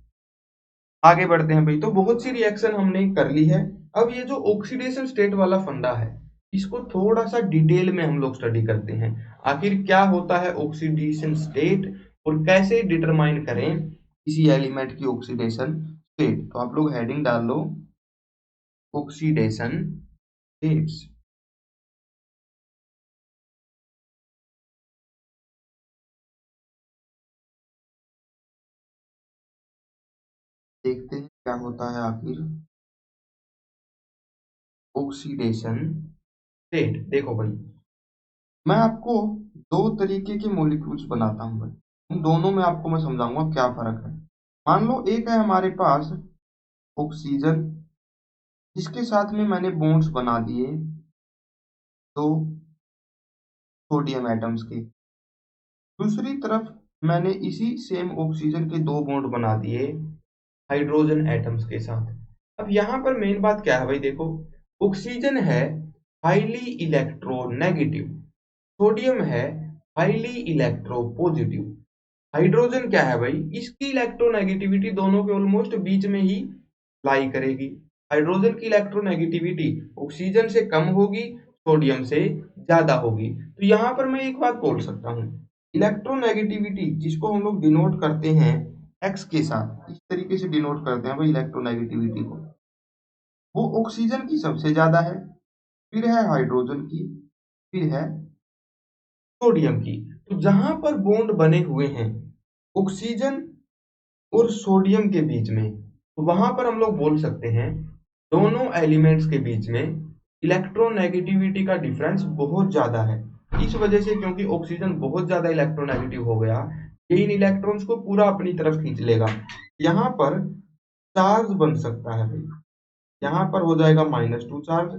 आगे बढ़ते हैं भाई। तो बहुत सी रिएक्शन हमने कर ली है। अब ये जो ऑक्सीडेशन स्टेट वाला फंडा है, इसको थोड़ा सा डिटेल में हम लोग स्टडी करते हैं। आखिर क्या होता है ऑक्सीडेशन स्टेट और कैसे डिटरमाइन करें किसी एलिमेंट की ऑक्सीडेशन स्टेट। तो आप लोग हेडिंग डाल लो ऑक्सीडेशन स्टेट्स। देखते हैं क्या होता है आखिर ऑक्सीडेशन स्टेट। देखो भाई, मैं आपको दो तरीके के मॉलिक्यूल्स बनाता हूँ भाई, उन दोनों में आपको मैं समझाऊंगा क्या फर्क है। मान लो एक है हमारे पास ऑक्सीजन, जिसके साथ में मैंने बॉन्ड्स बना दिए दो सोडियम एटम्स के। दूसरी तरफ मैंने इसी सेम ऑक्सीजन के दो बॉन्ड बना दिए हाइड्रोजन एटम्स के साथ। अब यहाँ पर मेन बात क्या है भाई, देखो, ऑक्सीजन है हाईली इलेक्ट्रोनेगेटिव, सोडियम है हाईली इलेक्ट्रोपॉजिटिव। हाइड्रोजन क्या है भाई, इसकी इलेक्ट्रोनेगेटिविटी दोनों के ऑलमोस्ट बीच में ही लाई करेगी। हाइड्रोजन की इलेक्ट्रोनेगेटिविटी ऑक्सीजन से कम होगी, सोडियम से ज्यादा होगी। तो यहाँ पर मैं एक बात बोल सकता हूँ, इलेक्ट्रोनेगेटिविटी जिसको हम लोग डिनोट करते हैं एक्स के साथ, इस तरीके से डिनोट करते हैं भाई इलेक्ट्रोनेगेटिविटी को, वो ऑक्सीजन की सबसे ज्यादा है, फिर है हाइड्रोजन की, फिर है सोडियम की। तो जहां पर बॉन्ड बने हुए हैं ऑक्सीजन और सोडियम के बीच में, तो वहां पर हम लोग बोल सकते हैं दोनों एलिमेंट्स के बीच में इलेक्ट्रोनेगेटिविटी का डिफरेंस बहुत ज्यादा है। इस वजह से, क्योंकि ऑक्सीजन बहुत ज्यादा इलेक्ट्रोनेगेटिव हो गया, ये इन इलेक्ट्रॉन्स को पूरा अपनी तरफ खींच लेगा। यहाँ पर चार्ज बन सकता है भाई, यहाँ पर हो जाएगा -2 चार्ज,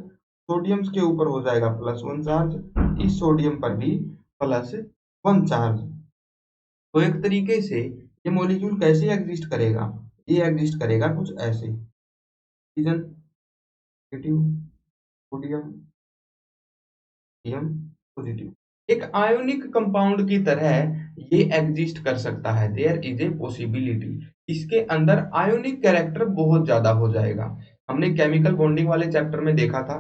सोडियम के ऊपर हो जाएगा +1 चार्ज, इस सोडियम पर भी +1 चार्ज। तो एक तरीके से ये मॉलिक्यूल कैसे एग्जिस्ट करेगा, ये एग्जिस्ट करेगा कुछ ऐसे, ऑक्सीजन नेगेटिव, सोडियम पॉजिटिव। एक आयोनिक कंपाउंड की तरह ये एग्जिस्ट कर सकता है, देयर इज ए पॉसिबिलिटी। इसके अंदर आयोनिक कैरेक्टर बहुत ज्यादा हो जाएगा। हमने केमिकल बॉन्डिंग वाले चैप्टर में देखा था,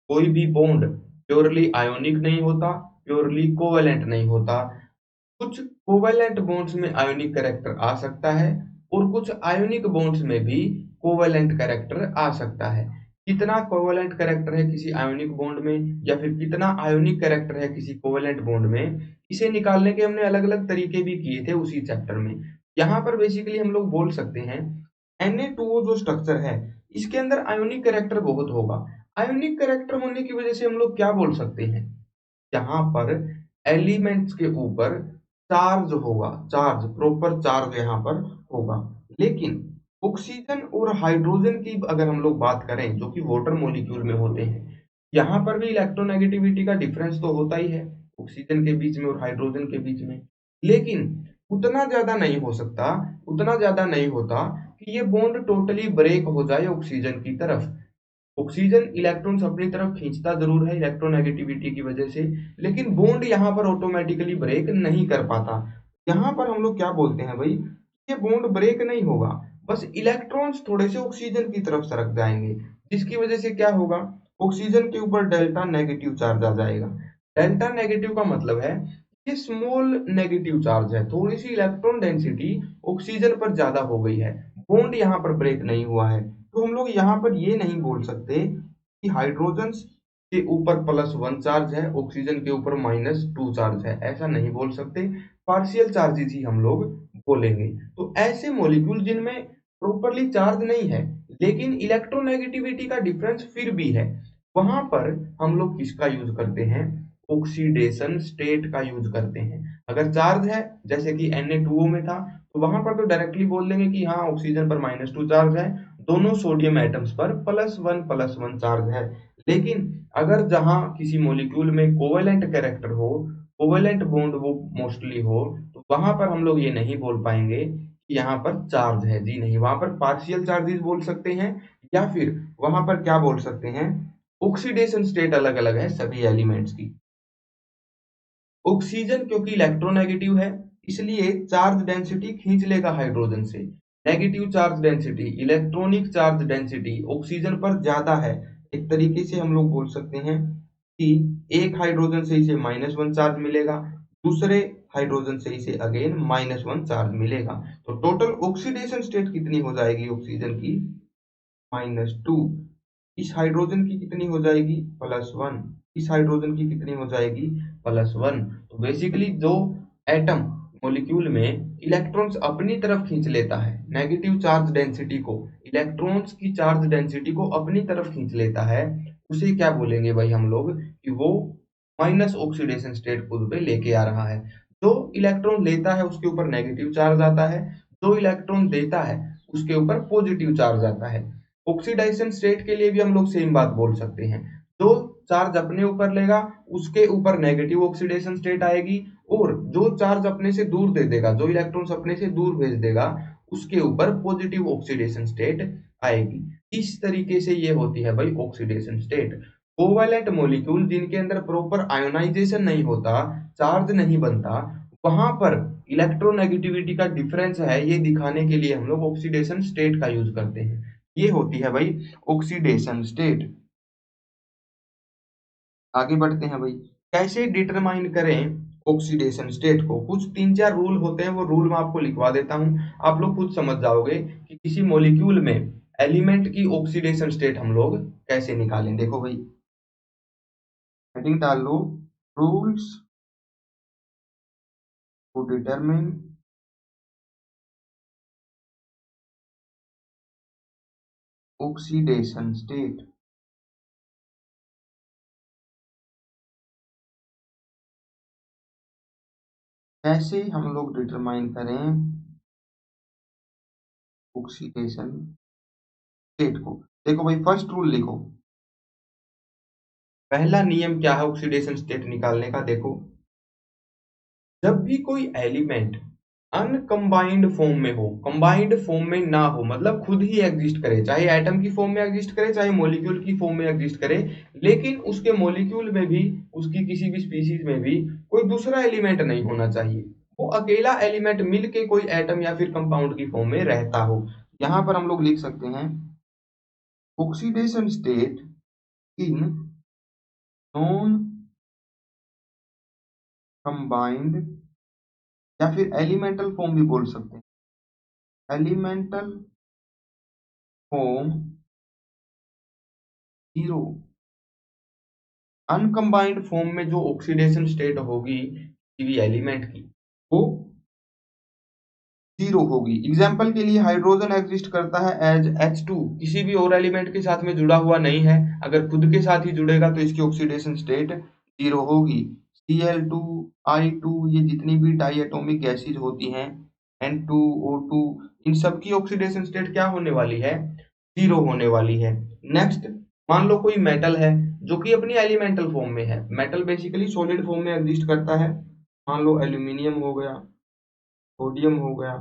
कोई भी बॉन्ड प्योरली आयोनिक नहीं होता, प्योरली कोवेलेंट नहीं होता। कुछ कोवेलेंट बॉन्ड्स में आयोनिक कैरेक्टर आ सकता है और कुछ आयोनिक बॉन्ड्स में भी कोवेलेंट कैरेक्टर आ सकता है। कितना कोवेलेंट कैरेक्टर है किसी आयोनिक बॉन्ड में, या फिर कितना आयोनिक कैरेक्टर है किसी कोवेलेंट बॉन्ड में, इसे निकालने के हमने अलग अलग तरीके भी किए थे उसी चैप्टर में। यहाँ पर बेसिकली हम लोग बोल सकते हैं Na2O जो स्ट्रक्चर है, इसके अंदर आयोनिक कैरेक्टर बहुत होगा। आयोनिक कैरेक्टर होने की वजह से हम लोग क्या बोल सकते हैं, यहाँ पर एलिमेंट्स के ऊपर चार्ज होगा, चार्ज, प्रॉपर चार्ज यहाँ पर होगा। लेकिन ऑक्सीजन और हाइड्रोजन की अगर हम लोग बात करें, जो कि वाटर मॉलिक्यूल में होते हैं, यहाँ पर भी इलेक्ट्रोनेगेटिविटी का डिफरेंस तो होता ही है ऑक्सीजन के बीच में और हाइड्रोजन के बीच में, लेकिन उतना ज्यादा नहीं हो सकता, उतना ज्यादा नहीं होता कि ये बॉन्ड टोटली ब्रेक हो जाए ऑक्सीजन की तरफ। ऑक्सीजन इलेक्ट्रॉन्स अपनी तरफ खींचता जरूर है इलेक्ट्रोनेगेटिविटी की वजह से, लेकिन बॉन्ड यहाँ पर ऑटोमेटिकली ब्रेक नहीं कर पाता। यहाँ पर हम लोग क्या बोलते हैं भाई, ये बॉन्ड ब्रेक नहीं होगा, बस इलेक्ट्रॉन्स थोड़े से ऑक्सीजन की तरफ सरक जाएंगे, जिसकी वजह से क्या होगा, ऑक्सीजन के ऊपर डेल्टा नेगेटिव चार्ज आ जाएगा। डेल्टा नेगेटिव का मतलब है ये स्मॉल नेगेटिव चार्ज है, थोड़ी सी इलेक्ट्रॉन डेंसिटी ऑक्सीजन पर ज्यादा हो गई है, बॉन्ड यहाँ पर ब्रेक नहीं हुआ है। तो हम लोग यहाँ पर ये नहीं बोल सकते कि हाइड्रोजन के ऊपर +1 चार्ज है, ऑक्सीजन के ऊपर -2 चार्ज है, ऐसा नहीं बोल सकते, पार्शियल चार्जेस ही हम लोग बोलेंगे। तो ऐसे मॉलिक्यूल जिनमें प्रॉपरली चार्ज नहीं है, लेकिन इलेक्ट्रोनेगेटिविटी का डिफरेंस फिर भी है। वहां पर हम लोग किसका यूज करते हैं? ऑक्सीडेशन स्टेट का यूज करते हैं। अगर चार्ज है जैसे कि Na2O में था, तो वहां पर तो डायरेक्टली बोल देंगे कि हाँ ऑक्सीजन पर -2 चार्ज है, दोनों सोडियम एटम्स पर +1 चार्ज है। लेकिन अगर जहां किसी मॉलिक्यूल में कोवेलेंट कैरेक्टर हो, कोवेलेंट बॉन्ड वो मोस्टली हो, तो वहां पर हम लोग ये नहीं बोल पाएंगे कि यहाँ पर चार्ज है। जी नहीं, वहां पर पार्शियल चार्जेस बोल सकते हैं, या फिर वहां पर क्या बोल सकते हैं, ऑक्सीडेशन स्टेट अलग अलग है सभी एलिमेंट्स की। ऑक्सीजन क्योंकि इलेक्ट्रोनेगेटिव है, इसलिए चार्ज डेंसिटी खींच लेगा हाइड्रोजन से। Negative charge density, electronic charge density oxygen पर ज्यादा है। एक तरीके से हम लोग बोल सकते हैं कि एक हाइड्रोजन से इसे -1 चार्ज मिलेगा, दूसरे हाइड्रोजन से इसे अगेन -1 चार्ज मिलेगा। तो टोटल ऑक्सीडेशन स्टेट कितनी हो जाएगी ऑक्सीजन की? -2। इस हाइड्रोजन की कितनी हो जाएगी? +1। इस हाइड्रोजन की कितनी हो जाएगी? +1। तो बेसिकली जो एटम मॉलिक्यूल में इलेक्ट्रॉन्स अपनी तरफ खींच लेता है, नेगेटिव चार्ज डेंसिटी को, इलेक्ट्रॉन्स की चार्ज डेंसिटी को अपनी तरफ खींच लेता है, उसे क्या बोलेंगे भाई हम लोग? कि वो माइनस ऑक्सीडेशन स्टेट खुद पे लेके आ रहा है। जो इलेक्ट्रॉन लेता है उसके ऊपर नेगेटिव चार्ज आता है, जो इलेक्ट्रॉन देता है उसके ऊपर पॉजिटिव चार्ज आता है। ऑक्सीडाइजेशन स्टेट के लिए भी हम लोग सेम बात बोल सकते हैं। जो चार्ज अपने ऊपर लेगा उसके ऊपर नेगेटिव ऑक्सीडेशन स्टेट आएगी, और जो चार्ज अपने से दूर दे देगा, जो इलेक्ट्रॉन्स अपने से दूर भेज देगा, उसके ऊपर पॉजिटिव ऑक्सीडेशन स्टेट आएगी। इस तरीके से ये होती है भाई ऑक्सीडेशन स्टेट। कोवैलेंट मॉलिक्यूल जिनके अंदर प्रॉपर आयोनाइजेशन नहीं होता, चार्ज नहीं बनता, वहां पर इलेक्ट्रोनेगेटिविटी का डिफरेंस है ये दिखाने के लिए हम लोग ऑक्सीडेशन स्टेट का यूज करते हैं। ये होती है भाई ऑक्सीडेशन स्टेट। आगे बढ़ते हैं भाई, कैसे डिटरमाइन करें ऑक्सीडेशन स्टेट को? कुछ 3-4 रूल होते हैं, वो रूल मैं आपको लिखवा देता हूं, आप लोग खुद समझ जाओगे कि किसी मॉलिक्यूल में एलिमेंट की ऑक्सीडेशन स्टेट हम लोग कैसे निकालें। देखो भाई, हेडिंग डाल लो, rules to determine oxidation state. कैसे हम लोग डिटरमाइन करें ऑक्सीडेशन स्टेट को? देखो भाई, फर्स्ट रूल लिखो। पहला नियम क्या है ऑक्सीडेशन स्टेट निकालने का? देखो, जब भी कोई एलिमेंट अनकंबाइंड फॉर्म में हो, कंबाइंड फॉर्म में ना हो, मतलब खुद ही एग्जिस्ट करे, चाहे एटम की फॉर्म में एग्जिस्ट करे, चाहे मॉलिक्यूल की फॉर्म में एग्जिस्ट करे, लेकिन उसके मॉलिक्यूल में भी, उसकी किसी भी स्पीशीज में भी कोई दूसरा एलिमेंट नहीं होना चाहिए, वो अकेला एलिमेंट मिलके कोई एटम या फिर कंपाउंड की फॉर्म में रहता हो। यहाँ पर हम लोग लिख सकते हैं oxidation state in non combined, या फिर एलिमेंटल फॉर्म भी बोल सकते हैं, एलिमेंटल फॉर्म 0। अनकंबाइंड फॉर्म में जो ऑक्सीडेशन स्टेट होगी किसी भी एलिमेंट की, वो 0 होगी। एग्जाम्पल के लिए हाइड्रोजन एग्जिस्ट करता है एज H2, किसी भी और एलिमेंट के साथ में जुड़ा हुआ नहीं है, अगर खुद के साथ ही जुड़ेगा तो इसकी ऑक्सीडेशन स्टेट 0 होगी। Cl2, I2, ये जितनी भी डाई एटॉमिक गैसेज होती हैं, N2O2, इन सब की ऑक्सीडेशन स्टेट क्या होने वाली है? 0 होने वाली है। नेक्स्ट, मान लो कोई मेटल है जो कि अपनी एलिमेंटल फॉर्म में है, मेटल बेसिकली सॉलिड फॉर्म में एग्जिस्ट करता है, मान लो एल्यूमिनियम हो गया, सोडियम हो गया,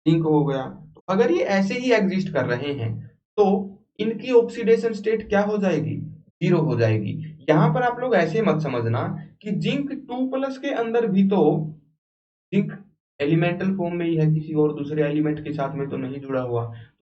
जिंक हो गया। तो अगर ये ऐसे ही एग्जिस्ट कर रहे हैं, तो इनकी ऑक्सीडेशन स्टेट क्या हो जाएगी? 0 हो जाएगी। यहाँ पर आप लोग ऐसे मत समझना कि जिंक 2+ के अंदर भी तो जिंक एलिमेंटल फॉर्म में ही है, किसी और दूसरे एलिमेंट के साथ में तो नहीं जुड़ा हुआ,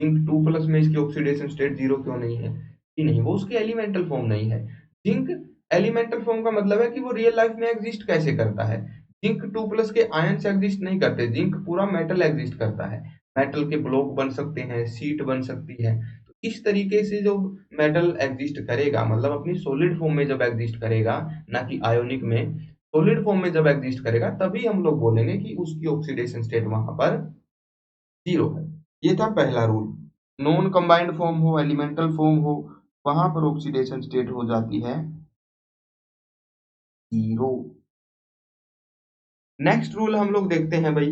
जिंक 2+ में इसकी ऑक्सीडेशन स्टेट 0 क्यों नहीं है? कि नहीं, वो उसकी एलिमेंटल फॉर्म नहीं है। जिंक एलिमेंटल फॉर्म का मतलब है कि वो रियल लाइफ में एग्जिस्ट कैसे करता है। जिंक 2+ के आयंस एग्जिस्ट नहीं करते, जिंक पूरा मेटल एग्जिस्ट करता है। मेटल के ब्लॉक बन सकते हैं, सीट बन सकती है। तो इस तरीके से जो मेटल एग्जिस्ट करेगा, मतलब अपनी सॉलिड फॉर्म में जब एग्जिस्ट करेगा, ना कि आयोनिक में, सॉलिड फॉर्म में जब एग्जिस्ट करेगा, तभी हम लोग बोलेंगे कि उसकी ऑक्सीडेशन स्टेट वहां पर 0 है। ये था पहला रूल। नॉन कंबाइंड फॉर्म हो, एलिमेंटल फॉर्म हो, वहां पर ऑक्सीडेशन स्टेट हो जाती है 0। नेक्स्ट रूल हम लोग देखते हैं भाई,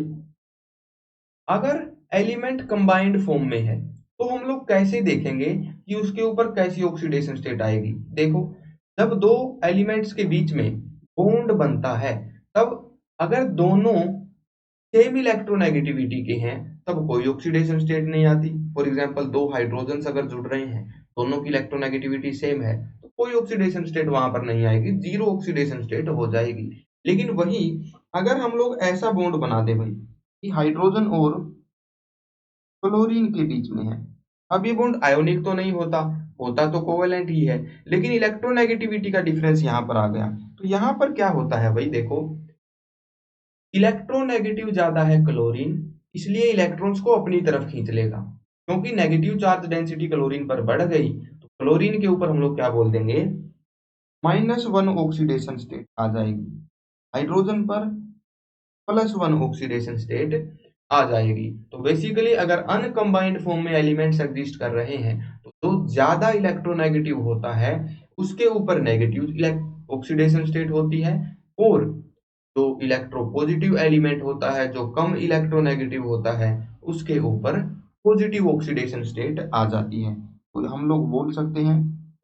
अगर एलिमेंट कंबाइंड फॉर्म में है तो हम लोग कैसे देखेंगे कि उसके ऊपर कैसी ऑक्सीडेशन स्टेट आएगी। देखो, जब दो एलिमेंट्स के बीच में बॉन्ड बनता है, तब अगर दोनों सेम इलेक्ट्रोनेगेटिविटी के हैं तब कोई ऑक्सीडेशन स्टेट नहीं आती। फॉर एग्जांपल, दो हाइड्रोजन्स अगर जुड़ रहे हैं, दोनों की इलेक्ट्रोनेगेटिविटी सेम है, तो कोई ऑक्सीडेशन स्टेट वहां पर नहीं आएगी, जीरो ऑक्सीडेशन स्टेट हो जाएगी। लेकिन वही अगर हम लोग ऐसा बॉन्ड बना दे भाई कि हाइड्रोजन और क्लोरीन के बीच में है, अब ये बॉन्ड आयोनिक तो नहीं होता, होता तो कोवेलेंट ही है, लेकिन इलेक्ट्रोनेगेटिविटी का डिफरेंस यहाँ पर आ गया। तो यहाँ पर क्या होता है भाई, देखो, इलेक्ट्रोनेगेटिव ज्यादा है क्लोरीन, इसलिए इलेक्ट्रॉन्स को अपनी तरफ खींच लेगा। क्योंकि नेगेटिव चार्ज डेंसिटी क्लोरीन पर बढ़ गई, तो क्लोरीन के ऊपर हम लोग क्या बोल देंगे, -1 ऑक्सीडेशन स्टेट आ जाएगी। हाइड्रोजन पर +1 ऑक्सीडेशन स्टेट आ जाएगी। तो बेसिकली अगर अनकंबाइंड फॉर्म में एलिमेंट्स एग्जिस्ट कर रहे हैं, तो जो ज्यादा इलेक्ट्रोनेगेटिव होता है उसके ऊपर नेगेटिव ऑक्सीडेशन स्टेट होती है, और जो इलेक्ट्रोपॉजिटिव एलिमेंट होता है, जो कम इलेक्ट्रोनेगेटिव होता है, उसके ऊपर पॉजिटिव ऑक्सीडेशन स्टेट आ जाती है। तो हम लोग बोल सकते हैं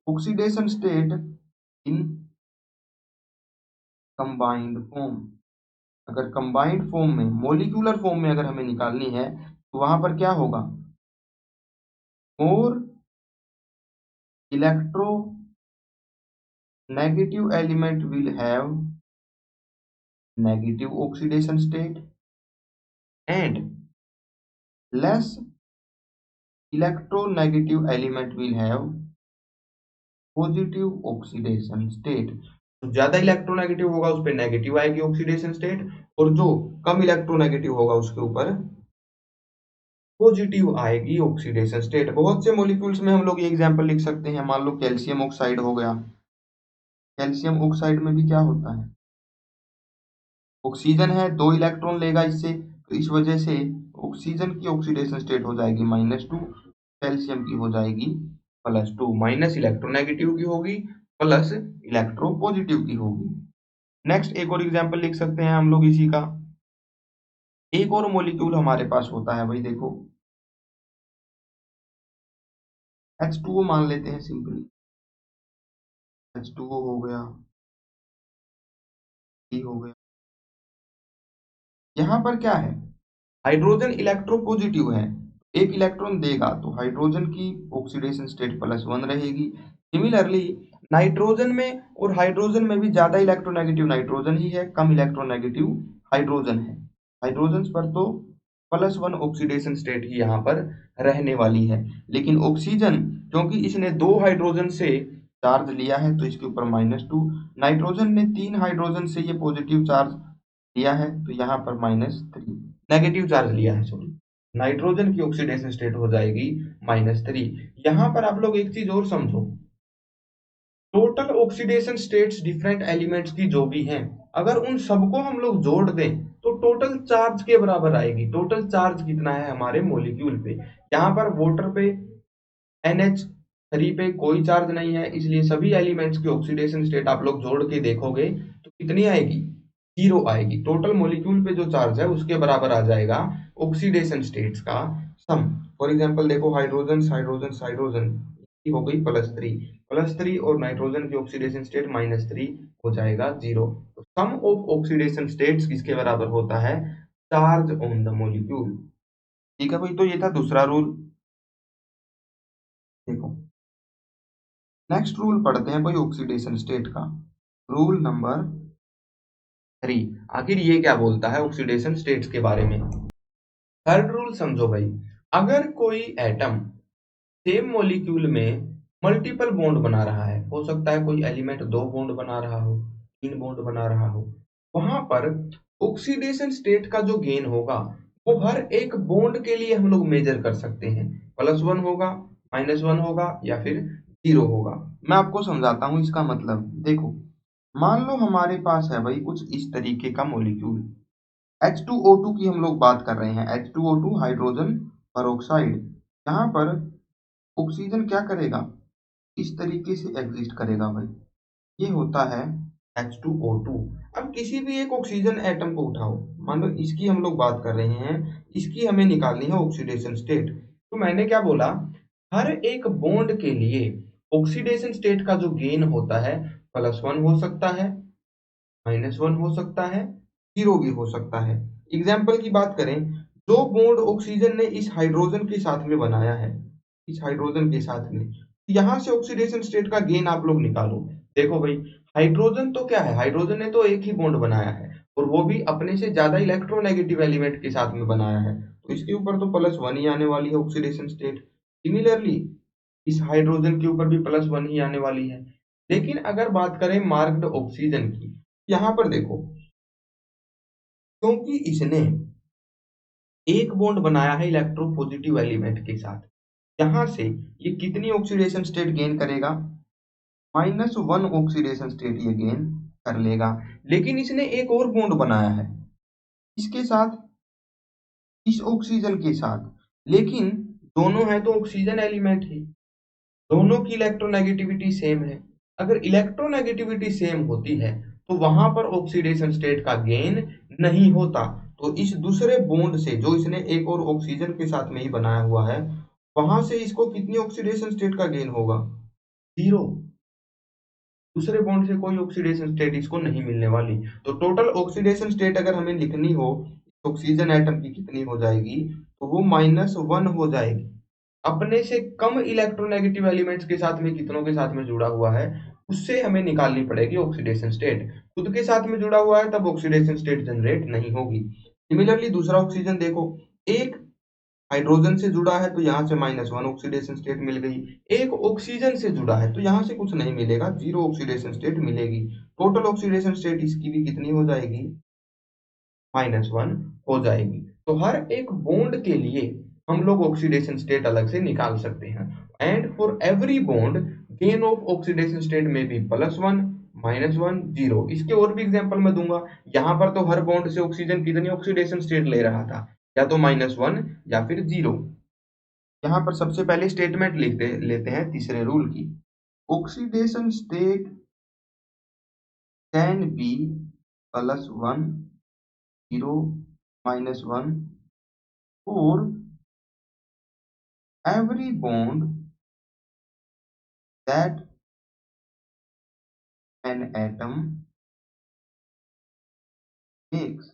oxidation state in combined form. अगर कंबाइंड फॉर्म में, मॉलिक्यूलर फॉर्म में अगर हमें निकालनी है, तो वहां पर क्या होगा, और electro negative element will have negative oxidation state and less electronegative element will have positive oxidation state. तो ज्यादा इलेक्ट्रोनेगेटिव होगा उस पर नेगेटिव आएगी ऑक्सीडेशन स्टेट, और जो कम इलेक्ट्रोनेगेटिव होगा उसके ऊपर पॉजिटिव आएगी ऑक्सीडेशन स्टेट। बहुत से मॉलिक्यूल्स में हम लोग ये एग्जांपल लिख सकते हैं, मान लो कैल्शियम ऑक्साइड हो गया, कैल्शियम ऑक्साइड में भी क्या होता है, ऑक्सीजन है, 2 इलेक्ट्रॉन लेगा इससे, तो इस वजह से ऑक्सीजन की ऑक्सीडेशन स्टेट हो जाएगी -2, कैल्शियम की हो जाएगी +2, माइनस इलेक्ट्रोनेगेटिव की होगी, प्लस इलेक्ट्रो पॉजिटिव की होगी। नेक्स्ट एक और एग्जांपल लिख सकते हैं हम लोग इसी का। एक और मॉलिक्यूल हमारे पास होता है भाई, देखो H2O मान लेते हैं सिंपली, H2O हो गया, ये हो गया। यहाँ पर क्या है, हाइड्रोजन इलेक्ट्रोपॉजिटिव है, एक इलेक्ट्रॉन देगा तो हाइड्रोजन की ऑक्सीडेशन स्टेट +1 रहेगी। सिमिलरली नाइट्रोजन में और हाइड्रोजन में भी ज्यादा इलेक्ट्रोनेगेटिव नाइट्रोजन ही है, कम इलेक्ट्रोनेगेटिव हाइड्रोजन है। हाइड्रोजन पर तो +1 ऑक्सीडेशन स्टेट ही यहाँ पर रहने वाली है, लेकिन ऑक्सीजन क्योंकि इसने 2 हाइड्रोजन से चार्ज लिया है तो इसके ऊपर -2, नाइट्रोजन ने 3 हाइड्रोजन से ये पॉजिटिव चार्ज लिया है तो यहाँ पर -3 नेगेटिव चार्ज लिया है, सॉरी, नाइट्रोजन की ऑक्सीडेशन स्टेट हो जाएगी -3। यहाँ पर आप लोग एक चीज और समझो, total oxidation states different elements की जो भी हैं, अगर उन सबको हम लोग जोड़ दें तो टोटल चार्ज के बराबर आएगी। टोटल चार्ज कितना है हमारे मॉलिक्यूल पे, यहाँ पर वाटर पे NH3 पे कोई चार्ज नहीं है, इसलिए सभी एलिमेंट्स की ऑक्सीडेशन स्टेट आप लोग जोड़ के देखोगे तो कितनी आएगी, 0 आएगी। टोटल मॉलिक्यूल पे जो चार्ज है उसके बराबर आ जाएगा ऑक्सीडेशन स्टेट्स का सम। फॉर एग्जांपल देखो, हाइड्रोजन हाइड्रोजन हाइड्रोजन की हो गई +3 और नाइट्रोजन की ऑक्सीडेशन स्टेट -3 हो जाएगा 0। तो सम ऑफ ऑक्सीडेशन स्टेट्स किसके बराबर होता है, चार्ज ऑन द मॉलिक्यूल। ठीक है भाई, तो ये था दूसरा रूल। देखो नेक्स्ट रूल पढ़ते हैं भाई ऑक्सीडेशन स्टेट का, रूल नंबर 3। आखिर ये क्या बोलता है ऑक्सीडेशन स्टेट्स के बारे में। थर्ड रूल समझो भाई, अगर कोई एटम सेम मॉलिक्यूल में मल्टीपल बॉन्ड बना रहा है, हो सकता है कोई एलिमेंट 2 बॉन्ड बना रहा हो, 3 बॉन्ड बना रहा हो, वहां पर ऑक्सीडेशन स्टेट का जो गेन होगा वो हर एक बॉन्ड के लिए हम लोग मेजर कर सकते हैं। +1 होगा, -1 होगा, या फिर 0 होगा। मैं आपको समझाता हूँ इसका मतलब। देखो, मान लो हमारे पास है भाई कुछ इस तरीके का मॉलिक्यूल, H2O2 की हम लोग बात कर रहे हैं, H2O2 हाइड्रोजन पेरोक्साइड, यहाँ पर ऑक्सीजन क्या करेगा, इस तरीके से एग्जिस्ट करेगा भाई, ये होता है H2O2। अब किसी भी एक ऑक्सीजन एटम को उठाओ, मान लो इसकी हम लोग बात कर रहे हैं, इसकी हमें निकालनी है ऑक्सीडेशन स्टेट। तो मैंने क्या बोला, हर एक बॉन्ड के लिए ऑक्सीडेशन स्टेट का जो गेन होता है +1 हो सकता है, -1 हो सकता है, 0 भी हो सकता है। एग्जाम्पल की बात करें, जो बॉन्ड ऑक्सीजन ने इस हाइड्रोजन के साथ में बनाया है, इस हाइड्रोजन के साथ में, यहाँ से ऑक्सीडेशन स्टेट का गेन आप लोग निकालो। देखो भाई, हाइड्रोजन तो क्या है, हाइड्रोजन ने तो एक ही बॉन्ड बनाया है और वो भी अपने से ज्यादा इलेक्ट्रोनेगेटिव एलिमेंट के साथ में बनाया है, तो इसके ऊपर तो +1 ही आने वाली है ऑक्सीडेशन स्टेट। सिमिलरली इस हाइड्रोजन के ऊपर भी +1 ही आने वाली है। लेकिन अगर बात करें मार्क्ड ऑक्सीजन की, यहाँ पर देखो, क्योंकि इसने एक बॉन्ड बनाया है इलेक्ट्रोपॉजिटिव एलिमेंट के साथ, यहाँ से ये कितनी ऑक्सीडेशन स्टेट गेन करेगा, -1 ऑक्सीडेशन स्टेट ये गेन कर लेगा। लेकिन इसने एक और बॉन्ड बनाया है इसके साथ, इस ऑक्सीजन के साथ, लेकिन दोनों है तो ऑक्सीजन एलिमेंट ही, दोनों की इलेक्ट्रोनेगेटिविटी सेम है। अगर इलेक्ट्रोनेगेटिविटी सेम होती है तो वहां पर ऑक्सीडेशन स्टेट का गेन नहीं होता। तो इस दूसरे बॉन्ड से जो इसने एक और ऑक्सीजन के साथ में ही बनाया हुआ है, वहां से इसको कितनी ऑक्सीडेशन स्टेट का गेन होगा, 0। दूसरे बॉन्ड से कोई ऑक्सीडेशन स्टेट इसको नहीं मिलने वाली। तो टोटल ऑक्सीडेशन स्टेट अगर हमें लिखनी हो ऑक्सीजन एटम की कितनी हो जाएगी, तो वो -1 हो जाएगी। अपने से कम इलेक्ट्रोनेगेटिव एलिमेंट्स के साथ में कितनों के साथ में जुड़ा हुआ है, उससे हमें निकालनी पड़ेगी ऑक्सीडेशन स्टेट। खुद के साथ में जुड़ा हुआ है तब ऑक्सीडेशन स्टेट जनरेट नहीं होगी। सिमिलरली दूसरा ऑक्सीजन देखो, एक हाइड्रोजन से जुड़ा है तो यहाँ से -1 ऑक्सीडेशन स्टेट मिल गई, एक ऑक्सीजन से जुड़ा है तो यहाँ से कुछ नहीं मिलेगा, 0 ऑक्सीडेशन स्टेट मिलेगी। टोटल ऑक्सीडेशन स्टेट इसकी भी कितनी हो जाएगी, -1 हो जाएगी। तो हर एक बॉन्ड के लिए हम लोग ऑक्सीडेशन स्टेट अलग से निकाल सकते हैं। And for every bond gain of oxidation state में भी +1, -1, 0। इसके और भी एग्जांपल मैं दूंगा। यहाँ पर तो हर बॉन्ड से ऑक्सीजन कितनी ऑक्सीडेशन स्टेट ले रहा था, या तो -1 या फिर 0। यहाँ पर सबसे पहले स्टेटमेंट लिखते लेते हैं तीसरे रूल की, oxidation state can be +1, 0, -1 for every bond that an atom makes।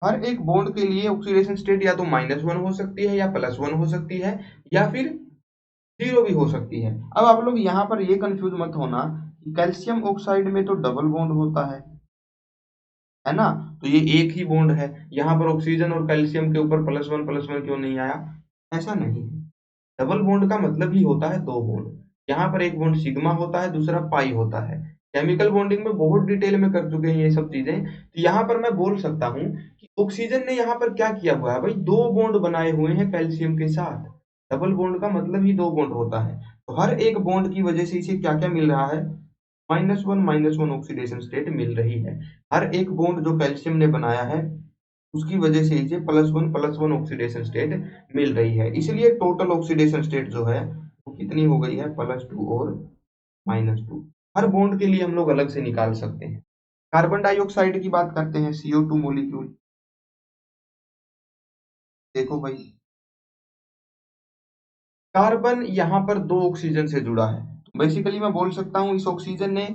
हर एक बॉन्ड के लिए ऑक्सीडेशन स्टेट या तो -1 हो सकती है या +1 हो सकती है या फिर 0 भी हो सकती है। अब आप लोग यहाँ पर ये कंफ्यूज मत होना कि कैल्शियम ऑक्साइड में तो डबल बॉन्ड होता है ना, तो ये एक ही बॉन्ड है, यहाँ पर ऑक्सीजन और कैल्शियम के ऊपर +1 क्यों नहीं आया, ऐसा नहीं है। डबल बॉन्ड का मतलब ही होता है दो बॉन्ड। यहाँ पर एक बॉन्ड सिग्मा होता है, दूसरा पाई होता है। केमिकल बॉन्डिंग में बहुत डिटेल में कर चुके हैं ये सब चीजें। तो यहाँ पर मैं बोल सकता हूँ कि ऑक्सीजन ने यहाँ पर क्या किया हुआ है भाई, दो बॉन्ड बनाए हुए हैं कैल्शियम के साथ। डबल बॉन्ड का मतलब ही दो बॉन्ड होता है। तो हर एक बॉन्ड की वजह से इसे क्या क्या मिल रहा है, -1 ऑक्सीडेशन स्टेट मिल रही है। हर एक बॉन्ड जो कैल्शियम ने बनाया है उसकी वजह से इसे +1 ऑक्सीडेशन स्टेट मिल रही है। इसलिए टोटल ऑक्सीडेशन स्टेट जो है वो कितनी हो गई है, +2 और -2। हर बॉन्ड के लिए हम लोग अलग से निकाल सकते हैं। कार्बन डाइऑक्साइड की बात करते हैं, CO2 मॉलिक्यूल। देखो भाई, कार्बन यहाँ पर दो ऑक्सीजन से जुड़ा है, तो बेसिकली मैं बोल सकता हूँ इस ऑक्सीजन ने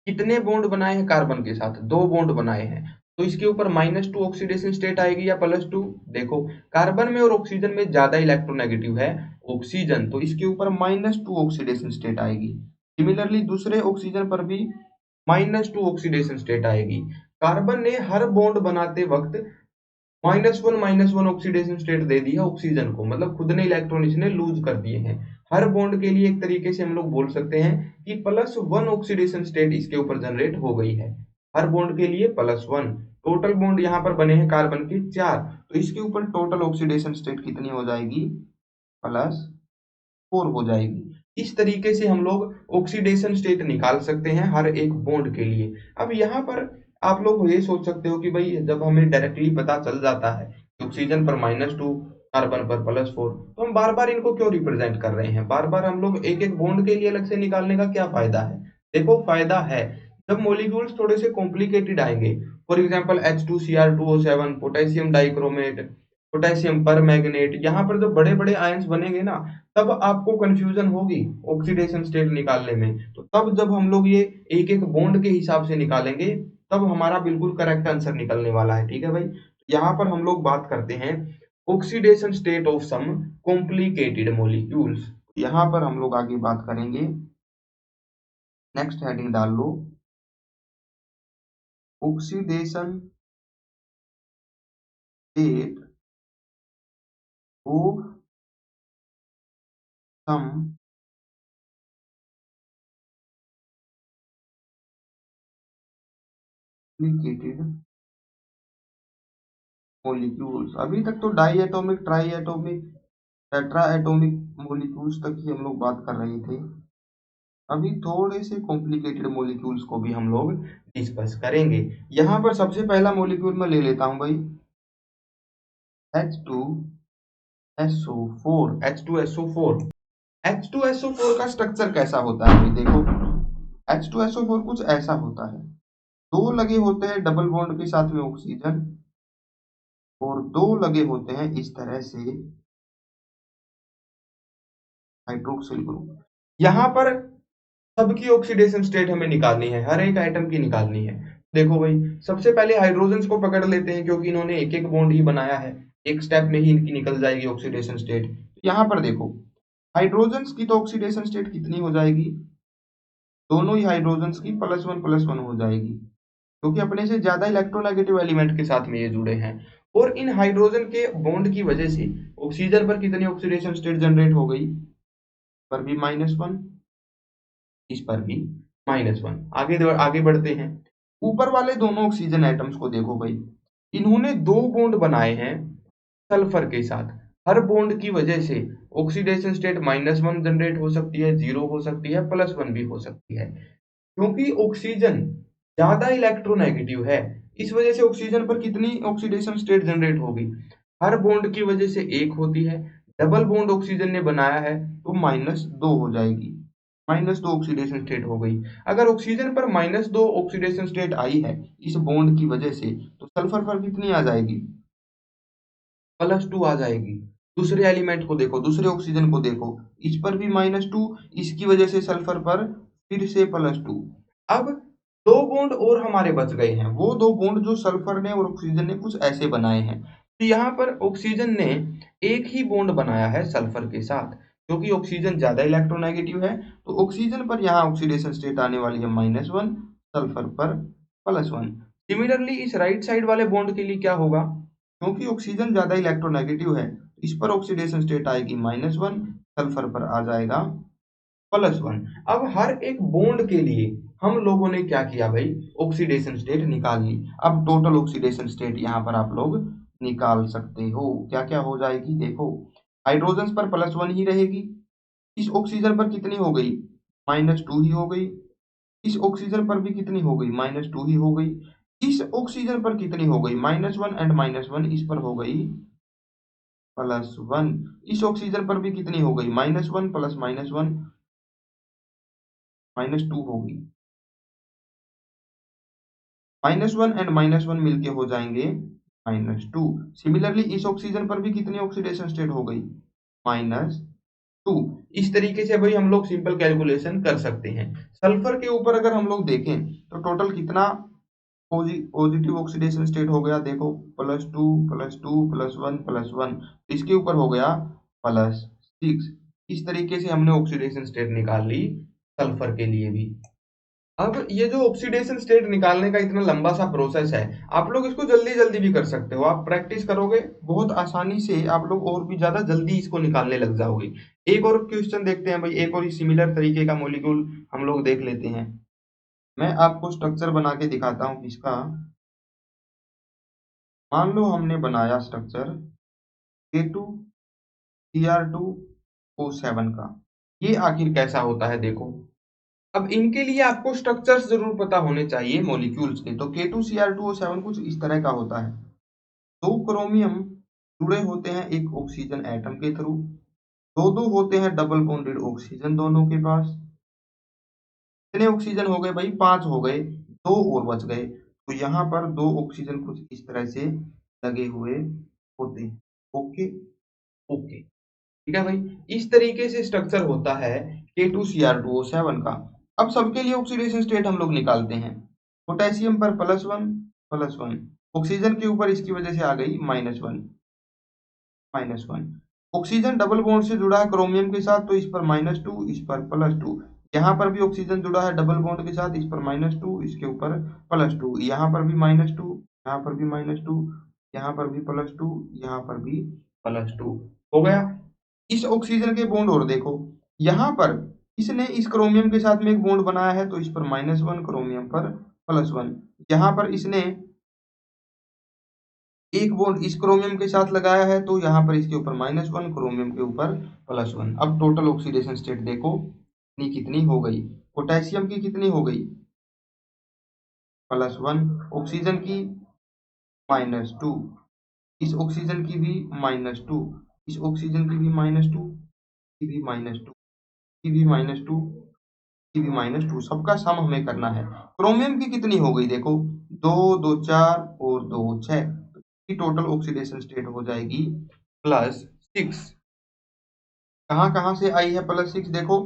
कितने बॉन्ड बनाए हैं कार्बन के साथ, दो बॉन्ड बनाए हैं। तो इसके ऊपर -2 ऑक्सीडेशन स्टेट आएगी या +2। देखो, कार्बन में और ऑक्सीजन में ज्यादा इलेक्ट्रोनेगेटिव है ऑक्सीजन, तो इसके ऊपर -2 ऑक्सीडेशन स्टेट आएगी। सिमिलरली दूसरे ऑक्सीजन पर भी -2 ऑक्सीडेशन स्टेट आएगी। कार्बन ने हर बॉन्ड बनाते वक्त -1 ऑक्सीडेशन स्टेट दे दी है ऑक्सीजन को, मतलब खुद ने इलेक्ट्रॉन इसने लूज कर दिए हैं। हर बॉन्ड के लिए एक तरीके से हम लोग बोल सकते हैं कि +1 ऑक्सीडेशन स्टेट इसके ऊपर जनरेट हो गई है। हर बॉन्ड के लिए +1। टोटल बॉन्ड यहाँ पर बने हैं कार्बन के 4, तो इसके ऊपर टोटल ऑक्सीडेशन स्टेट कितनी हो जाएगी, +4 हो जाएगी। इस तरीके से हम लोग ऑक्सीडेशन स्टेट निकाल सकते हैं हर एक बॉन्ड के लिए। अब यहाँ पर आप लोग ये सोच सकते हो कि भाई जब हमें डायरेक्टली पता चल जाता है कि ऑक्सीजन पर -2 कार्बन पर +4। तो हम बार बार इनको क्यों रिप्रेजेंट कर रहे हैं, बार बार हम लोग एक एक बॉन्ड के लिए अलग से निकालने का क्या फायदा है। देखो फायदा है, जब मॉलिक्यूल्स थोड़े से कॉम्प्लिकेटेड आएंगे, for example H2Cr2O7, potassium dichromate, potassium पर मैग्नेट, यहाँ पर जब बड़े बड़े आयंस बनेंगे ना, तब आपको कंफ्यूजन होगी ऑक्सीडेशन स्टेट निकालने में। तो तब जब हम लोग ये एक एक बॉन्ड के हिसाब से निकालेंगे, तब हमारा बिल्कुल करेक्ट आंसर निकलने वाला है। ठीक है भाई, यहाँ पर हम लोग बात करते हैं oxidation state of some complicated molecules. यहाँ पर हम लोग आगे बात करेंगे, नेक्स्ट हेडिंग डाल लो, oxidation state of some complicated molecules. अभी तक तो diatomic, triatomic, tetra atomic molecules तक ही हम लोग बात कर रहे थे। अभी थोड़े से कॉम्प्लिकेटेड मॉलिक्यूल्स को भी हम लोग डिस्कस करेंगे। यहाँ पर सबसे पहला मॉलिक्यूल मैं ले लेता हूँ भाई, H2SO4। H2SO4, H2SO4 का स्ट्रक्चर कैसा होता है भाई, देखो H2SO4 कुछ ऐसा होता है, दो लगे होते हैं डबल बॉन्ड के साथ में ऑक्सीजन, और दो लगे होते हैं इस तरह से हाइड्रोक्सिल ग्रुप। यहाँ पर सबकी ऑक्सीडेशन स्टेट हमें निकालनी है, हर एक आइटम की निकालनी है। देखो भाई, सबसे पहले हाइड्रोजन्स को पकड़ लेते हैं, क्योंकि इन्होंने एक एक बॉन्ड ही बनाया है, एक स्टेप में ही इनकी निकल जाएगी ऑक्सीडेशन स्टेट। यहाँ पर देखो, हाइड्रोजन्स की तो ऑक्सीडेशन स्टेट कितनी हो जाएगी, दोनों ही हाइड्रोजन्स की +1 +1 हो जाएगी, क्योंकि अपने से ज्यादा इलेक्ट्रोनेगेटिव एलिमेंट के साथ में ये जुड़े हैं। और इन हाइड्रोजन के बॉन्ड की वजह से ऑक्सीजन पर कितनी ऑक्सीडेशन स्टेट जनरेट हो गई, पर भी -1, इस पर भी -1। आगे बढ़ते हैं, ऊपर वाले दोनों ऑक्सीजन एटम्स को देखो भाई, इन्होंने दो बॉन्ड बनाए हैं सल्फर के साथ। हर बॉन्ड की वजह से ऑक्सीडेशन स्टेट -1 जनरेट हो सकती है, 0 हो सकती है, +1 भी हो सकती है। क्योंकि ऑक्सीजन ज्यादा इलेक्ट्रोनेगेटिव है, इस वजह से ऑक्सीजन पर कितनी ऑक्सीडेशन स्टेट जनरेट होगी, हर बॉन्ड की वजह से एक होती है। डबल बॉन्ड ऑक्सीजन ने बनाया है तो -2 हो जाएगी, -2 ऑक्सीडेशन स्टेट हो गई। अगर ऑक्सीजन पर -2 ऑक्सीडेशन स्टेट आई है इस बॉन्ड की वजह से, तो सल्फर पर कितनी आ जाएगी, +2 आ जाएगी। दूसरे एलिमेंट को देखो, दूसरे ऑक्सीजन को देखो, इस पर भी -2, इसकी वजह से सल्फर पर फिर से +2। अब दो बॉन्ड और हमारे बच गए हैं, वो दो बॉन्ड जो सल्फर ने और ऑक्सीजन ने कुछ ऐसे बनाए हैं। तो यहाँ पर ऑक्सीजन ने एक ही बॉन्ड बनाया है सल्फर के साथ, क्योंकि ऑक्सीजन ज्यादा इलेक्ट्रोनेगेटिव है, तो ऑक्सीजन पर यहाँ ऑक्सीडेशन स्टेट आने वाली है -1, सल्फर पर +1। सिमिलरली इस राइट साइड वाले बॉन्ड के लिए क्या होगा, क्योंकि ऑक्सीजन ज्यादा इलेक्ट्रोनेगेटिव है, इस पर ऑक्सीडेशन स्टेट आएगी -1, सल्फर पर आ जाएगा +1। अब हर एक बॉन्ड के लिए हम लोगों ने क्या किया भाई, ऑक्सीडेशन स्टेट निकाल ली। अब टोटल ऑक्सीडेशन स्टेट यहाँ पर आप लोग निकाल सकते हो, क्या क्या हो जाएगी, देखो हाइड्रोजन पर +1 ही रहेगी, इस ऑक्सीजन पर कितनी हो गई, -2 ही हो गई, इस ऑक्सीजन पर भी कितनी हो गई, -2 ही हो गई, इस ऑक्सीजन पर कितनी हो गई, -1 एंड -1, इस पर हो गई +1, इस ऑक्सीजन पर भी कितनी हो गई, -1 प्लस -1 -2 होगी, -1 एंड -1 मिलके हो जाएंगे -2। सिमिलरली इस ऑक्सीजन पर भी कितनी ऑक्सीडेशन स्टेट हो गई, -2। इस तरीके से भाई हम लोग सिंपल कैलकुलेशन कर सकते हैं। सल्फर के ऊपर अगर हम लोग देखें तो टोटल कितना पॉजिटिव ऑक्सीडेशन स्टेट हो गया, देखो +2 +2 +1 +1, इसके ऊपर हो गया +6। इस तरीके से हमने ऑक्सीडेशन स्टेट निकाल ली सल्फर के लिए भी। अब ये जो ऑक्सीडेशन स्टेट निकालने का इतना लंबा सा प्रोसेस है, आप लोग इसको जल्दी जल्दी भी कर सकते हो, आप प्रैक्टिस करोगे बहुत आसानी से आप लोग और भी ज्यादा जल्दी इसको निकालने लग जाओगे। एक और क्वेश्चन देखते हैं भाई, एक और सिमिलर तरीके का मॉलिक्यूल हम लोग देख लेते हैं। मैं आपको स्ट्रक्चर बना के दिखाता हूँ इसका। मान लो हमने बनाया स्ट्रक्चर K2Cr2O7 का, ये आखिर कैसा होता है देखो। अब इनके लिए आपको स्ट्रक्चर्स जरूर पता होने चाहिए मॉलिक्यूल्स के। तो K2Cr2O7 कुछ इस तरह का होता है, दो क्रोमियम जुड़े होते हैं एक ऑक्सीजन एटम के थ्रू, दो दो होते हैं डबल बॉन्डेड ऑक्सीजन दोनों के पास। कितने ऑक्सीजन हो गए भाई? 5 हो गए, दो और बच गए। तो यहाँ पर दो ऑक्सीजन कुछ इस तरह से लगे हुए होते हैं। ओके ओके, ठीक है भाई। इस तरीके से स्ट्रक्चर होता है K2Cr2O7 का। अब सबके लिए ऑक्सीडेशन स्टेट हम लोग निकालते हैं। पोटेशियम पर +1 ऑक्सीजन के ऊपर इसकी वजह से आ गई -1। ऑक्सीजन डबल बॉन्ड से जुड़ा है क्रोमियम के साथ, तो इस पर -2, इस पर +2। यहाँ पर भी ऑक्सीजन जुड़ा है डबल बॉन्ड के साथ, इस पर -2, इसके ऊपर +2। यहाँ पर भी -2, यहाँ पर भी -2, यहाँ पर भी +2, यहाँ पर भी +2 हो गया। इस ऑक्सीजन के बॉन्ड और देखो, यहाँ पर इसने इस क्रोमियम के साथ में एक बॉन्ड बनाया है, तो इस पर -1, क्रोमियम पर +1। यहाँ पर इसने एक बॉन्ड इस क्रोमियम के साथ लगाया है, तो यहाँ पर इसके ऊपर -1, क्रोमियम के ऊपर +1। अब टोटल ऑक्सीडेशन स्टेट देखो कितनी हो गई। पोटेशियम की कितनी हो गई? +1। ऑक्सीजन की -2, इस ऑक्सीजन की भी -2, इस ऑक्सीजन की भी -2, की भी -2, की भी -2, की भी -2। सबका सम हमें करना है। क्रोमियम की कितनी हो गई देखो, 2 2 4 और 2 6। टोटल ऑक्सीडेशन स्टेट हो जाएगी +6। कहाँ कहाँ से आई है +6 देखो,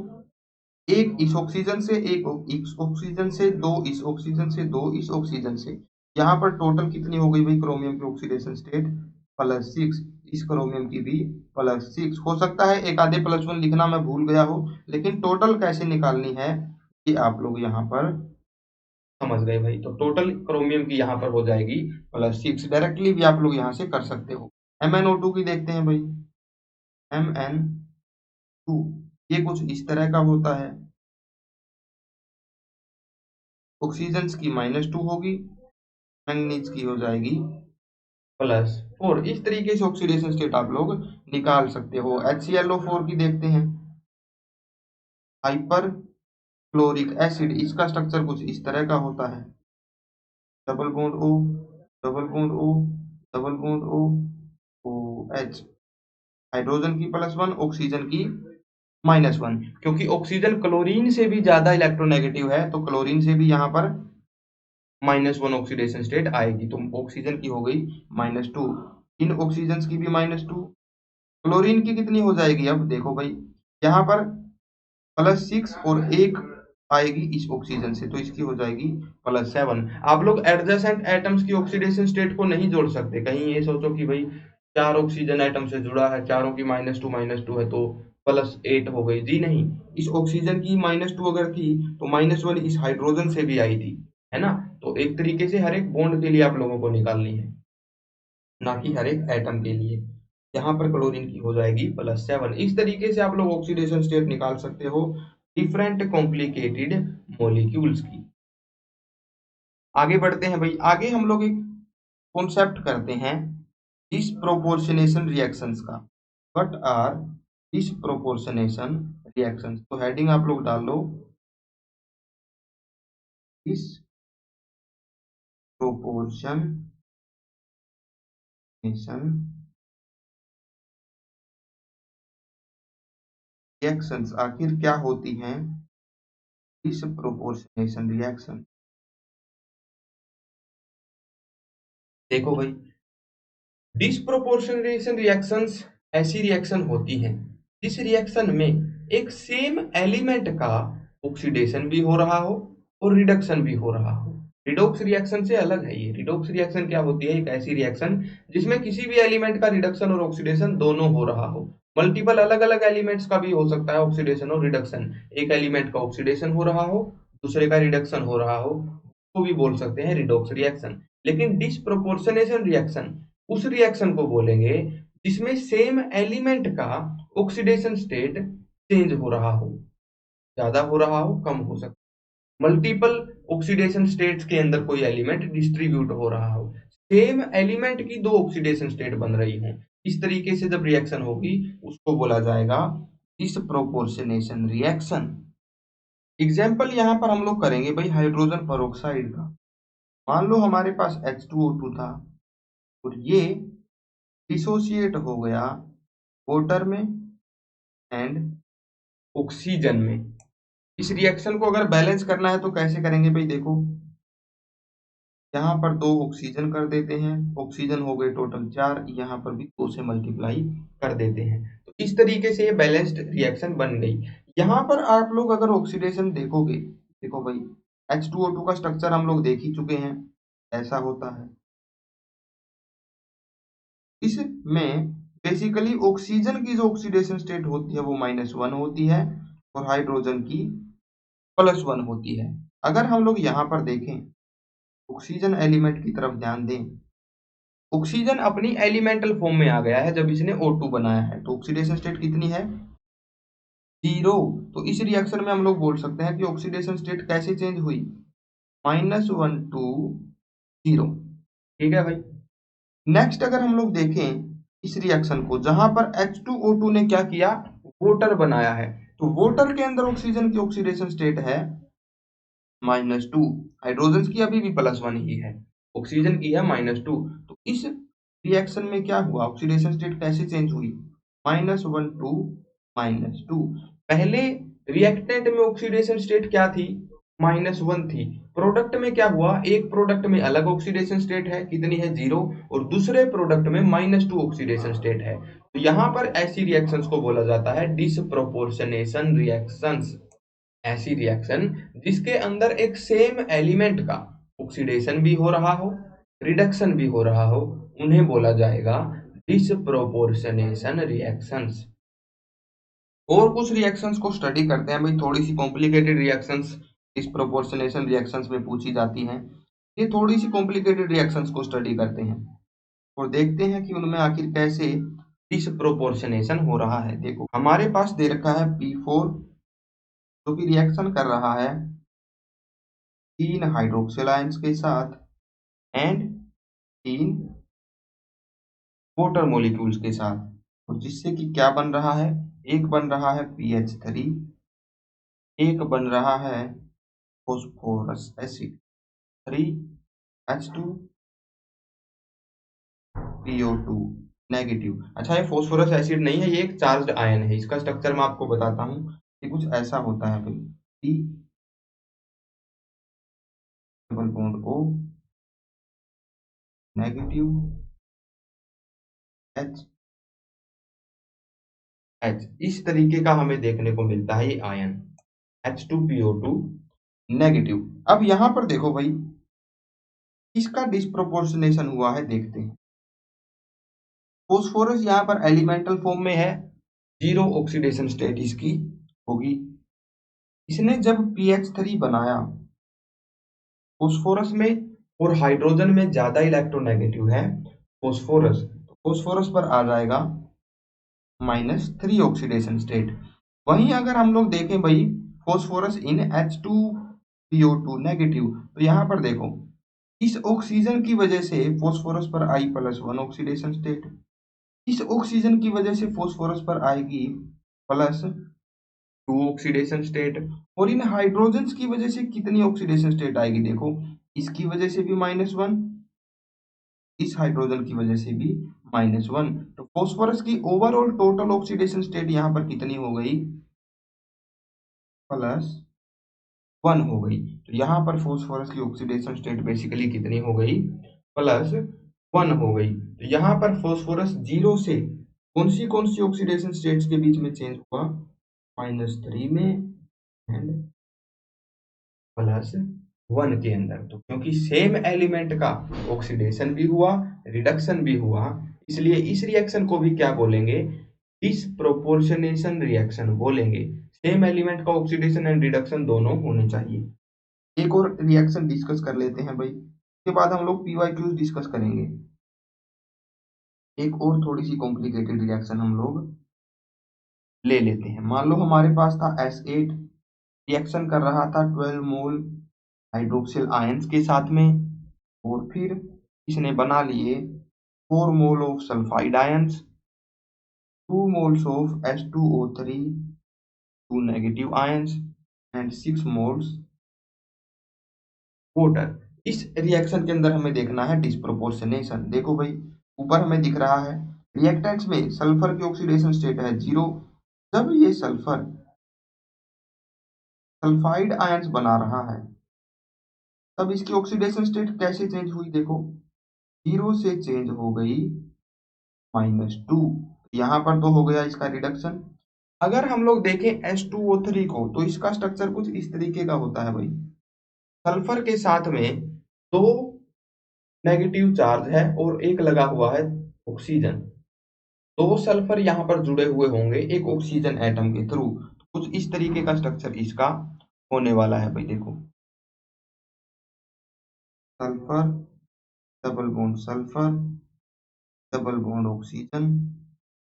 एक इस ऑक्सीजन से, एक इस ऑक्सीजन से, दो इस ऑक्सीजन से, दो इस ऑक्सीजन से। यहाँ पर टोटल कितनी हो गई भाई क्रोमियम की ऑक्सीडेशन स्टेट? +6। इस क्रोमियम की भी +6। हो सकता है एक आधे +1 लिखना मैं भूल गया हो, लेकिन टोटल कैसे निकालनी है कि आप लोग यहाँ पर समझ गए भाई। तो टोटल क्रोमियम की यहाँ पर हो जाएगी +6। डायरेक्टली भी आप लोग यहाँ से कर सकते हो। MnO2 की देखते हैं भाई। Mn2 ये कुछ इस तरह का होता है। ऑक्सीजन की -2 होगी, मैंगनीज की हो जाएगी +4। इस तरीके से ऑक्सीडेशन स्टेट आप लोग निकाल सकते हो। HClO4 की देखते हैं। हाइपर क्लोरिक एसिड, इसका स्ट्रक्चर कुछ इस तरह का होता है। Double bond O, double bond O, double bond O, OH। Hydrogen की +1, ऑक्सीजन की -1। क्योंकि ऑक्सीजन क्लोरीन से भी ज्यादा इलेक्ट्रोनेगेटिव है, तो क्लोरीन से भी यहाँ पर -1 ऑक्सीडेशन स्टेट आएगी। तो ऑक्सीजन की हो गई -2, इन ऑक्सीजन की भी -2। क्लोरीन की कितनी हो जाएगी? अब देखो भाई, यहाँ पर +6 और एक आएगी इस ऑक्सीजन से, तो इसकी हो जाएगी +7। आप लोग एडजेसेंट एटम्स की ऑक्सीडेशन स्टेट को नहीं जोड़ सकते। कहीं ये सोचो कि भाई 4 ऑक्सीजन एटम से जुड़ा है, चारों की -2 है, तो +8 हो गई। जी नहीं, इस ऑक्सीजन की -2 अगर थी, तो -1 इस हाइड्रोजन से भी आई थी, है ना। तो एक तरीके से हर एक बॉन्ड के लिए आप लोगों को निकालनी है, ना कि हर एक एटम के लिए। यहाँ पर क्लोरीन की हो जाएगी +7। इस तरीके से आप लोग ऑक्सीडेशन स्टेट निकाल सकते हो डिफरेंट कॉम्प्लिकेटेड मॉलिक्यूल्स की। आगे बढ़ते हैं भाई। आगे हम लोग एक कॉन्सेप्ट करते हैं डिसप्रोपोर्शनेशन रिएक्शंस का। What are disproportionation reactions? तो हेडिंग आप लोग डाल लो डिसप्रोपोर्शनेशन रिएक्शंस। आखिर क्या होती हैं डिसप्रोपोर्शनेशन रिएक्शन? देखो भाई, डिसप्रोपोर्शनेशन रिएक्शंस ऐसी रिएक्शन होती हैं जिस रिएक्शन में एक सेम एलिमेंट का ऑक्सीडेशन भी हो रहा हो और रिडक्शन भी हो रहा हो। रिडोक्स रिएक्शन से अलग है ये। रिडोक्स रिएक्शन क्या होती है? एक ऐसी रिएक्शन जिसमें किसी भी एलिमेंट का रिडक्शन और ऑक्सीडेशन दोनों हो रहा हो। मल्टीपल अलग अलग एलिमेंट्स का भी हो सकता है ऑक्सीडेशन और रिडक्शन। एक एलिमेंट का ऑक्सीडेशन हो रहा हो, दूसरे का रिडक्शन हो रहा हो, को भी बोल सकते हैं रिडोक्स रिएक्शन। लेकिन डिसप्रोपोर्शनेशन रिएक्शन उस रिएक्शन को बोलेंगे जिसमें सेम एलिमेंट का ऑक्सीडेशन स्टेट चेंज हो रहा हो, ज्यादा हो रहा हो, कम हो सकता है। मल्टीपल ऑक्सीडेशन स्टेट्स के अंदर कोई एलिमेंट डिस्ट्रीब्यूट हो रहा हो, सेम एलिमेंट की दो ऑक्सीडेशन स्टेट बन रही हो, इस तरीके से जब रिएक्शन होगी उसको बोला जाएगा डिसप्रोपोर्शनेशन रिएक्शन। एग्जाम्पल यहाँ पर हम लोग करेंगे भाई हाइड्रोजन पेरोक्साइड का। मान लो हमारे पास H2O2 था और ये डिसोसिएट हो गया वाटर में एंड ऑक्सीजन में। इस रिएक्शन को अगर बैलेंस करना है तो कैसे करेंगे भाई, देखो यहाँ पर 2 ऑक्सीजन कर देते हैं, ऑक्सीजन हो गए टोटल 4, यहाँ पर भी 2 से मल्टीप्लाई कर देते हैं। तो इस तरीके से ये बैलेंस्ड रिएक्शन बन गई। यहाँ पर आप लोग अगर ऑक्सीडेशन देखोगे, देखो भाई H2O2 का स्ट्रक्चर हम लोग देख ही चुके हैं, ऐसा होता है। इसमें बेसिकली ऑक्सीजन की जो ऑक्सीडेशन स्टेट होती है वो -1 होती है और हाइड्रोजन की +1 होती है। अगर हम लोग यहाँ पर देखें, ऑक्सीजन एलिमेंट की तरफ ध्यान दें, ऑक्सीजन अपनी एलिमेंटल फॉर्म में आ गया है जब इसने O2 बनाया है, तो ऑक्सीडेशन स्टेट कितनी है, 0। तो इस रिएक्शन में हम लोग बोल सकते हैं कि ऑक्सीडेशन स्टेट कैसे चेंज हुई, -1 टू 0। ठीक है भाई। नेक्स्ट अगर हम लोग देखें इस रिएक्शन को, जहां पर H2O2 ने क्या किया, वाटर बनाया है, तो वाटर के अंदर ऑक्सीजन की ऑक्सीडेशन स्टेट है -2, हाइड्रोजन की अभी भी +1 ही है, ऑक्सीजन की है -2। तो इस रिएक्शन में क्या हुआ, ऑक्सीडेशन स्टेट कैसे चेंज हुई, -1 टू -2। पहले रिएक्टेंट में ऑक्सीडेशन स्टेट क्या थी, -1 थी। प्रोडक्ट में क्या हुआ, एक प्रोडक्ट में अलग ऑक्सीडेशन स्टेट है, कितनी है 0, और दूसरे प्रोडक्ट में -2 ऑक्सीडेशन स्टेट है। तो यहाँ पर ऐसी रिएक्शंस को बोला जाता है डिसप्रोपोर्शनेशन रिएक्शंस। ऐसी रिएक्शन जिसके अंदर एक सेम एलिमेंट का ऑक्सीडेशन भी हो रहा हो, रिडक्शन भी हो रहा हो, उन्हें बोला जाएगा डिसप्रोपोर्शनेशन रिएक्शंस। और कुछ रिएक्शंस को स्टडी करते हैं भाई, थोड़ी सी कॉम्प्लिकेटेड रिएक्शंस डिसप्रोपोर्शनेशन रिएक्शंस में पूछी जाती हैं। ये थोड़ी सी कॉम्प्लिकेटेड रिएक्शंस को स्टडी करते हैं और देखते हैं कि उनमें आखिर कैसे डिसप्रोपोर्शनेशन हो रहा है। देखो हमारे पास दे रखा है P4 जो कि रिएक्शन कर रहा है 3 हाइड्रोक्सिल आयंस के साथ एंड 3 वाटर मॉलिक्यूल्स के साथ, और जिससे कि क्या बन रहा है, एक बन रहा है PH3, एक बन रहा है फॉस्फोरस एसिड 3H2PO2 नेगेटिव। अच्छा ये फॉस्फोरस एसिड नहीं है, ये एक चार्ज्ड आयन है। इसका स्ट्रक्चर मैं आपको बताता हूँ, ये कुछ ऐसा होता है भाई, double bond O negative H H, इस तरीके का हमें देखने को मिलता है ये आयन H2PO2 नेगेटिव। अब यहाँ पर देखो भाई इसका डिस्प्रोपोर्शनेशन हुआ है, देखते हैं। फॉस्फोरस यहाँ पर एलिमेंटल फॉर्म में है, 0 ऑक्सीडेशन स्टेट इसकी होगी। इसने जब PH3 बनाया, फॉस्फोरस में और हाइड्रोजन में ज्यादा इलेक्ट्रोनेगेटिव है फॉस्फोरस, तो फॉस्फोरस पर आ जाएगा -3 ऑक्सीडेशन स्टेट। वहीं अगर हम लोग देखें भाई फॉस्फोरस इन H2PO2 नेगेटिव, तो यहाँ पर देखो इस ऑक्सीजन की वजह से फॉस्फोरस पर आई +1 ऑक्सीडेशन स्टेट, इस ऑक्सीजन की वजह से फॉस्फोरस पर आएगी +2 ऑक्सीडेशन स्टेट, और इन हाइड्रोजन की वजह से कितनी ऑक्सीडेशन स्टेट आएगी, देखो इसकी वजह से भी -1, इस हाइड्रोजन की वजह से भी -1। तो फॉस्फोरस की ओवरऑल टोटल ऑक्सीडेशन स्टेट यहाँ पर कितनी हो गई, +1 हो गई। तो यहाँ पर फॉस्फोरस की ऑक्सीडेशन स्टेट बेसिकली कितनी हो गई, +1 हो गई। तो यहाँ पर फॉस्फोरस 0 से कौन सी ऑक्सीडेशन स्टेट्स के बीच में चेंज हुआ, -3 में एंड +1 के अंदर। तो क्योंकि सेम एलिमेंट का ऑक्सीडेशन भी हुआ, रिडक्शन भी हुआ, इसलिए इस रिएक्शन को भी क्या बोलेंगे, डिसप्रोपोर्शनेशन रिएक्शन बोलेंगे। सेम एलिमेंट का ऑक्सीडेशन एंड रिडक्शन दोनों होने चाहिए। एक और रिएक्शन डिस्कस कर लेते हैं भाई, उसके बाद हम लोग PYQs डिस्कस करेंगे। एक और थोड़ी सी कॉम्प्लिकेटेड रिएक्शन हम लोग ले लेते हैं। मान लो हमारे पास था S8 रिएक्शन कर रहा था 12 मोल हाइड्रोक्सिल आयंस के साथ में, और फिर इसने बना लिए 4 mole of sulphide ions, 2 moles of H2O3 2 negative ions and 6 moles water. इस रिएक्शन के अंदर हमें देखना है डिस्प्रोपोर्शनेशन। देखो भाई ऊपर हमें दिख रहा है रिएक्टेंट्स में सल्फर की ऑक्सीडेशन स्टेट है 0। जब ये सल्फर सल्फाइड आयंस बना रहा है तब इसकी ऑक्सीडेशन स्टेट कैसे चेंज हुई, देखो 0 से चेंज हो गई -2। यहाँ पर तो हो गया इसका रिडक्शन। अगर हम लोग देखें H2O3 को तो इसका स्ट्रक्चर कुछ इस तरीके का होता है भाई। सल्फर के साथ में 2 नेगेटिव चार्ज है और एक लगा हुआ है ऑक्सीजन। 2 सल्फर यहाँ पर जुड़े हुए होंगे एक ऑक्सीजन एटम के थ्रू। कुछ इस तरीके का स्ट्रक्चर इसका होने वाला है भाई। देखो sulphur, double bond sulphur, double bond oxygen,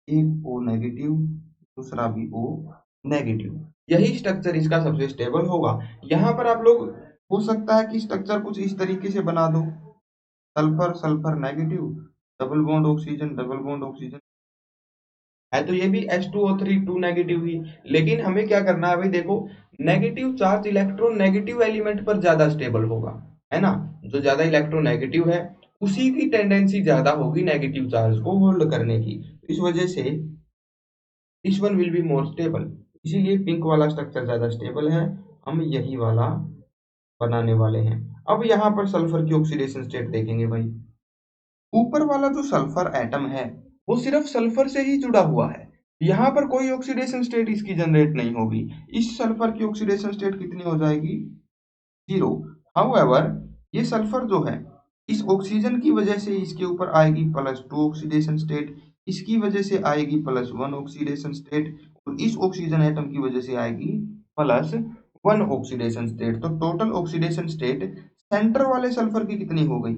एक O नेगेटिव, दूसरा भी O नेगेटिव। यही स्ट्रक्चर इसका सबसे स्टेबल होगा। यहाँ पर आप लोग हो सकता है कि स्ट्रक्चर कुछ इस तरीके से बना दो, sulphur sulphur negative, double bond oxygen double bond oxygen है, तो ये भी H2O3 2 नेगेटिव ही। लेकिन हमें क्या करना है भाई, देखो negative charge electron negative element पर ज्यादा स्टेबल होगा, है ना। जो ज्यादा इलेक्ट्रोनेगेटिव है उसी की टेंडेंसी ज्यादा होगी नेगेटिव चार्ज को होल्ड करने की। इस वजह से this one will be more stable, इसीलिए पिंक वाला स्ट्रक्चर ज्यादा स्टेबल है। हम यही वाला बनाने वाले हैं। अब यहाँ पर सल्फर की ऑक्सीडेशन स्टेट देखेंगे भाई। ऊपर वाला जो सल्फर एटम है वो सिर्फ सल्फर से ही जुड़ा हुआ है, यहाँ पर कोई ऑक्सीडेशन स्टेट इसकी जनरेट नहीं होगी। इस सल्फर की ऑक्सीडेशन स्टेट कितनी हो जाएगी, 0। हाउएवर ये सल्फर जो है इस ऑक्सीजन की वजह से इसके ऊपर आएगी +2 ऑक्सीडेशन स्टेट, इसकी वजह से आएगी +1 ऑक्सीडेशन स्टेट, और इस ऑक्सीजन एटम की वजह से आएगी +1 ऑक्सीडेशन स्टेट। तो टोटल ऑक्सीडेशन स्टेट सेंटर वाले सल्फर की कितनी हो गई,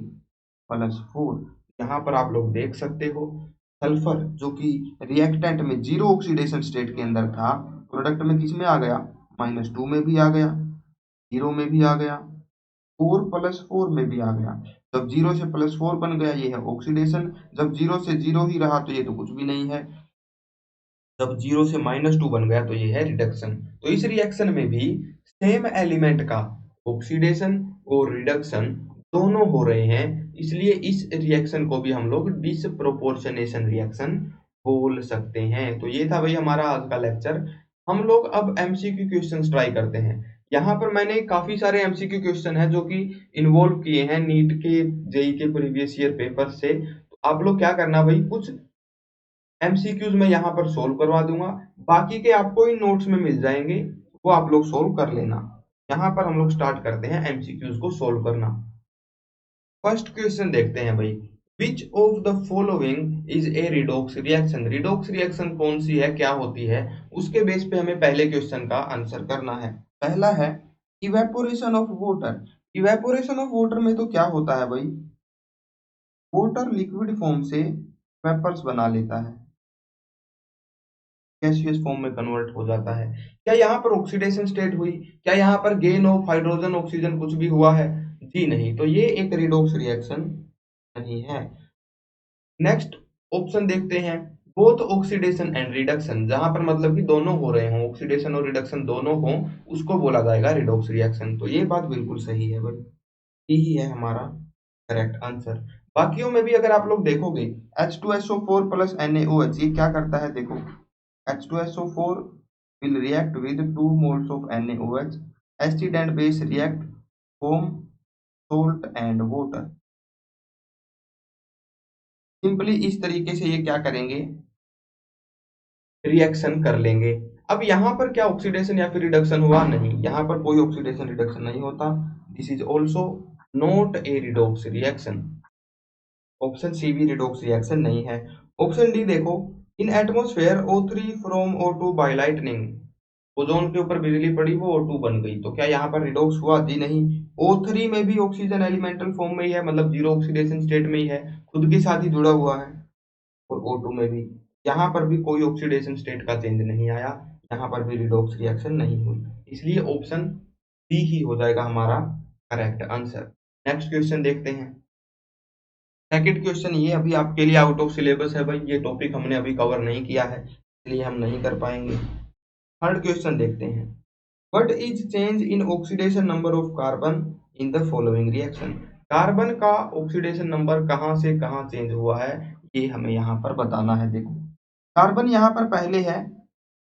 +4। यहाँ पर आप लोग देख सकते हो सल्फर जो कि रिएक्टेंट में 0 ऑक्सीडेशन स्टेट के अंदर था, प्रोडक्ट में किस में आ गया, -2 में भी आ गया, 0 में भी आ गया, 4 + 4 में भी आ गया। जब 0 से +4 बन गया ये है ऑक्सीडेशन, जब 0 से 0 ही रहा तो ये तो कुछ भी नहीं है, जब 0 से -2 बन गया तो ये है रिडक्शन। तो इस रिएक्शन में भी सेम एलिमेंट का ऑक्सीडेशन और रिडक्शन दोनों हो रहे हैं, इसलिए इस रिएक्शन को भी हम लोग डिसप्रोपोर्शनेशन रिएक्शन बोल सकते हैं। तो ये था भाई हमारा आज का लेक्चर। हम लोग अब एमसीक्यू क्वेश्चंस ट्राई करते हैं। यहाँ पर मैंने काफी सारे एमसीक्यू क्वेश्चन है जो कि इन्वॉल्व किए हैं नीट के जेई के प्रीवियस ईयर पेपर से। तो आप लोग क्या करना भाई, कुछ एमसीक्यूज मैं यहाँ पर सोल्व करवा दूंगा, बाकी के आपको इन नोट्स में मिल जाएंगे, वो आप लोग सोल्व कर लेना। यहाँ पर हम लोग स्टार्ट करते हैं एमसीक्यूज को सोल्व करना। फर्स्ट क्वेश्चन देखते हैं भाई, विच of the following is a redox reaction. Redox reaction कौन सी है, क्या होती है, उसके बेस पे हमें पहले क्वेश्चन का आंसर करना है। पहला है evaporation of water. Evaporation of water में तो क्या होता है भाई, वाटर लिक्विड फॉर्म से वेपर्स बना लेता है, गैसियस फॉर्म में कन्वर्ट हो जाता है। क्या यहाँ पर ऑक्सीडेशन स्टेट हुई, क्या यहाँ पर गेन ऑफ हाइड्रोजन ऑक्सीजन कुछ भी हुआ है, जी नहीं। तो ये एक रिडॉक्स रिएक्शन नहीं है। नेक्स्ट ऑप्शन देखते हैं, बोथ ऑक्सीडेशन एंड रिडक्शन, जहां पर मतलब कि दोनों हो रहे हों, ऑक्सीडेशन और रिडक्शन दोनों हों, उसको बोला जाएगा रिडॉक्स रिएक्शन। तो ये बात बिल्कुल सही है भाई, यही है हमारा करेक्ट आंसर। बाकियों में भी अगर आप लोग देखोगे H2SO4 + NaOH ये क्या करता है, देखो H2SO4 will react with 2 moles of NaOH. Acid and base react, form salt and water. Simply इस तरीके से ये क्या करेंगे, रिएक्शन कर लेंगे। अब यहाँ पर क्या ऑक्सीडेशन या फिर रिडक्शन हुआ, नहीं, यहाँ पर कोई ऑक्सीडेशन रिडक्शन नहीं होता। This is also not a redox reaction. Option C भी रिडॉक्स रिएक्शन नहीं है। ऑप्शन डी देखो, in atmosphere O3 from O2 by lightning, ozone के ऊपर बिजली पड़ी वो O2 बन गई, तो क्या यहाँ पर रिडॉक्स हुआ, जी नहीं। O3 में भी ऑक्सीजन एलिमेंटल फॉर्म में ही है, मतलब 0 ऑक्सीडेशन स्टेट में ही है, खुद के साथ ही जुड़ा हुआ है। और O2 में भी, यहाँ पर भी कोई ऑक्सीडेशन स्टेट का चेंज नहीं आया, यहाँ पर भी रिडॉक्स रिएक्शन नहीं हुई, इसलिए ऑप्शन डी ही हो जाएगा हमारा करेक्ट आंसर। नेक्स्ट क्वेश्चन देखते हैं। सेकंड क्वेश्चन ये अभी आपके लिए आउट ऑफ सिलेबस है भाई, ये टॉपिक हमने अभी कवर नहीं किया है, इसलिए हम नहीं कर पाएंगे। थर्ड क्वेश्चन देखते हैं, what is change in oxidation number of carbon in the following reaction. Carbon का ऑक्सीडेशन नंबर कहाँ से कहाँ चेंज हुआ है, ये हमें यहाँ पर बताना है। देखो कार्बन यहाँ पर पहले है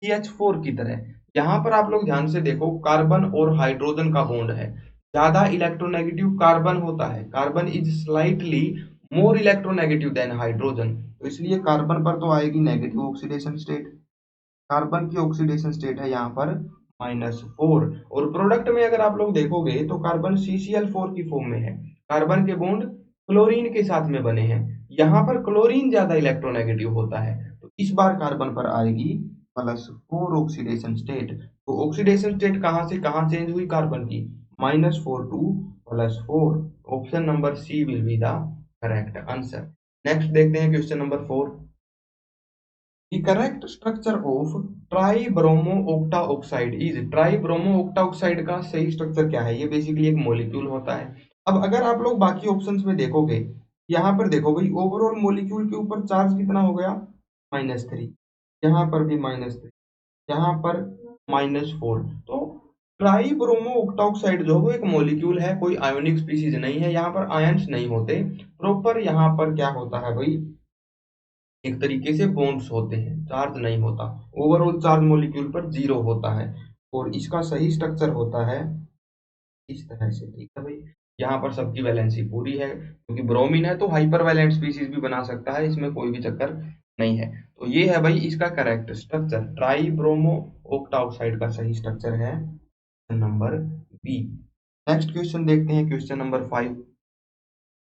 CH4 की तरह। यहाँ पर आप लोग ध्यान से देखो, कार्बन और हाइड्रोजन का बॉन्ड है, ज्यादा इलेक्ट्रोनेगेटिव कार्बन होता है। Carbon is slightly more electronegative than hydrogen, तो इसलिए कार्बन पर तो आएगी नेगेटिव ऑक्सीडेशन स्टेट। कार्बन की ऑक्सीडेशन स्टेट है यहाँ पर -4। और प्रोडक्ट में अगर आप लोग देखोगे तो कार्बन CCl4 की फॉर्म में है। कार्बन के बॉन्ड क्लोरीन के साथ में बने हैं, यहाँ पर क्लोरीन ज्यादा इलेक्ट्रोनेगेटिव होता है, तो इस बार कार्बन पर आएगी +4 ऑक्सीडेशन स्टेट। तो ऑक्सीडेशन स्टेट कहाँ से कहाँ चेंज हुई कार्बन की, -4 to +4। Option number C will be the correct answer. Next देखते हैं question number 4। The correct structure of tribromo octa oxide is. Tribromo octa oxide का सही स्ट्रक्चर क्या है? ये बेसिकली एक मॉलिक्यूल होता है। अब अगर आप लोग बाकी ऑप्शंस में देखोगे, यहाँ पर देखो भाई, ओवरऑल मॉलिक्यूल के ऊपर चार्ज कितना हो गया, -3, यहाँ पर भी -3, यहाँ पर -4। तो ट्राइब्रोमो ऑक्टा ऑक्साइड जो है वो एक मॉलिक्यूल है, कोई आयोनिक स्पीसीज नहीं है, यहाँ पर आयंस नहीं होते प्रॉपर। यहाँ पर क्या होता है भाई, एक तरीके से बॉन्ड्स होते हैं, चार्ज नहीं होता। ओवरऑल चार्ज मॉलिक्यूल पर 0 होता है, और इसका सही स्ट्रक्चर होता है इस तरह से। ठीक है भाई, यहाँ पर सबकी वैलेंसी पूरी है, क्योंकि ब्रोमीन है तो हाइपर वैलेंट स्पीसीज भी बना सकता है, इसमें कोई भी चक्कर नहीं है। तो ये है भाई इसका correct structure, try bromo octa oxide का सही स्ट्रक्चर है नंबर बी। नेक्स्ट क्वेश्चन देखते हैं, question number 5।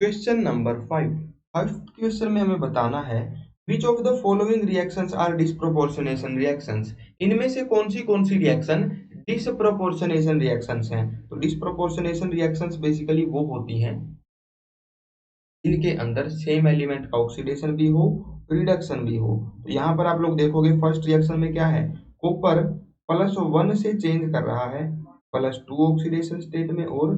Question number 5, first question में हमें बताना है which of the following reactions are disproportionation reactions. इनमें से कौन सी रिएक्शन डिस्प्रोपोर्शनेशन रिएक्शंस हैं? तो डिस्प्रोपोर्शनेशन रिएक्शंस बेसिकली वो होती हैं इनके अंदर सेम एलिमेंट का ऑक्सीडेशन भी हो, रिडक्शन भी हो। तो यहाँ पर आप लोग देखोगे फर्स्ट रिएक्शन में क्या है, कॉपर +1 से चेंज कर रहा है +2 ऑक्सीडेशन स्टेट में और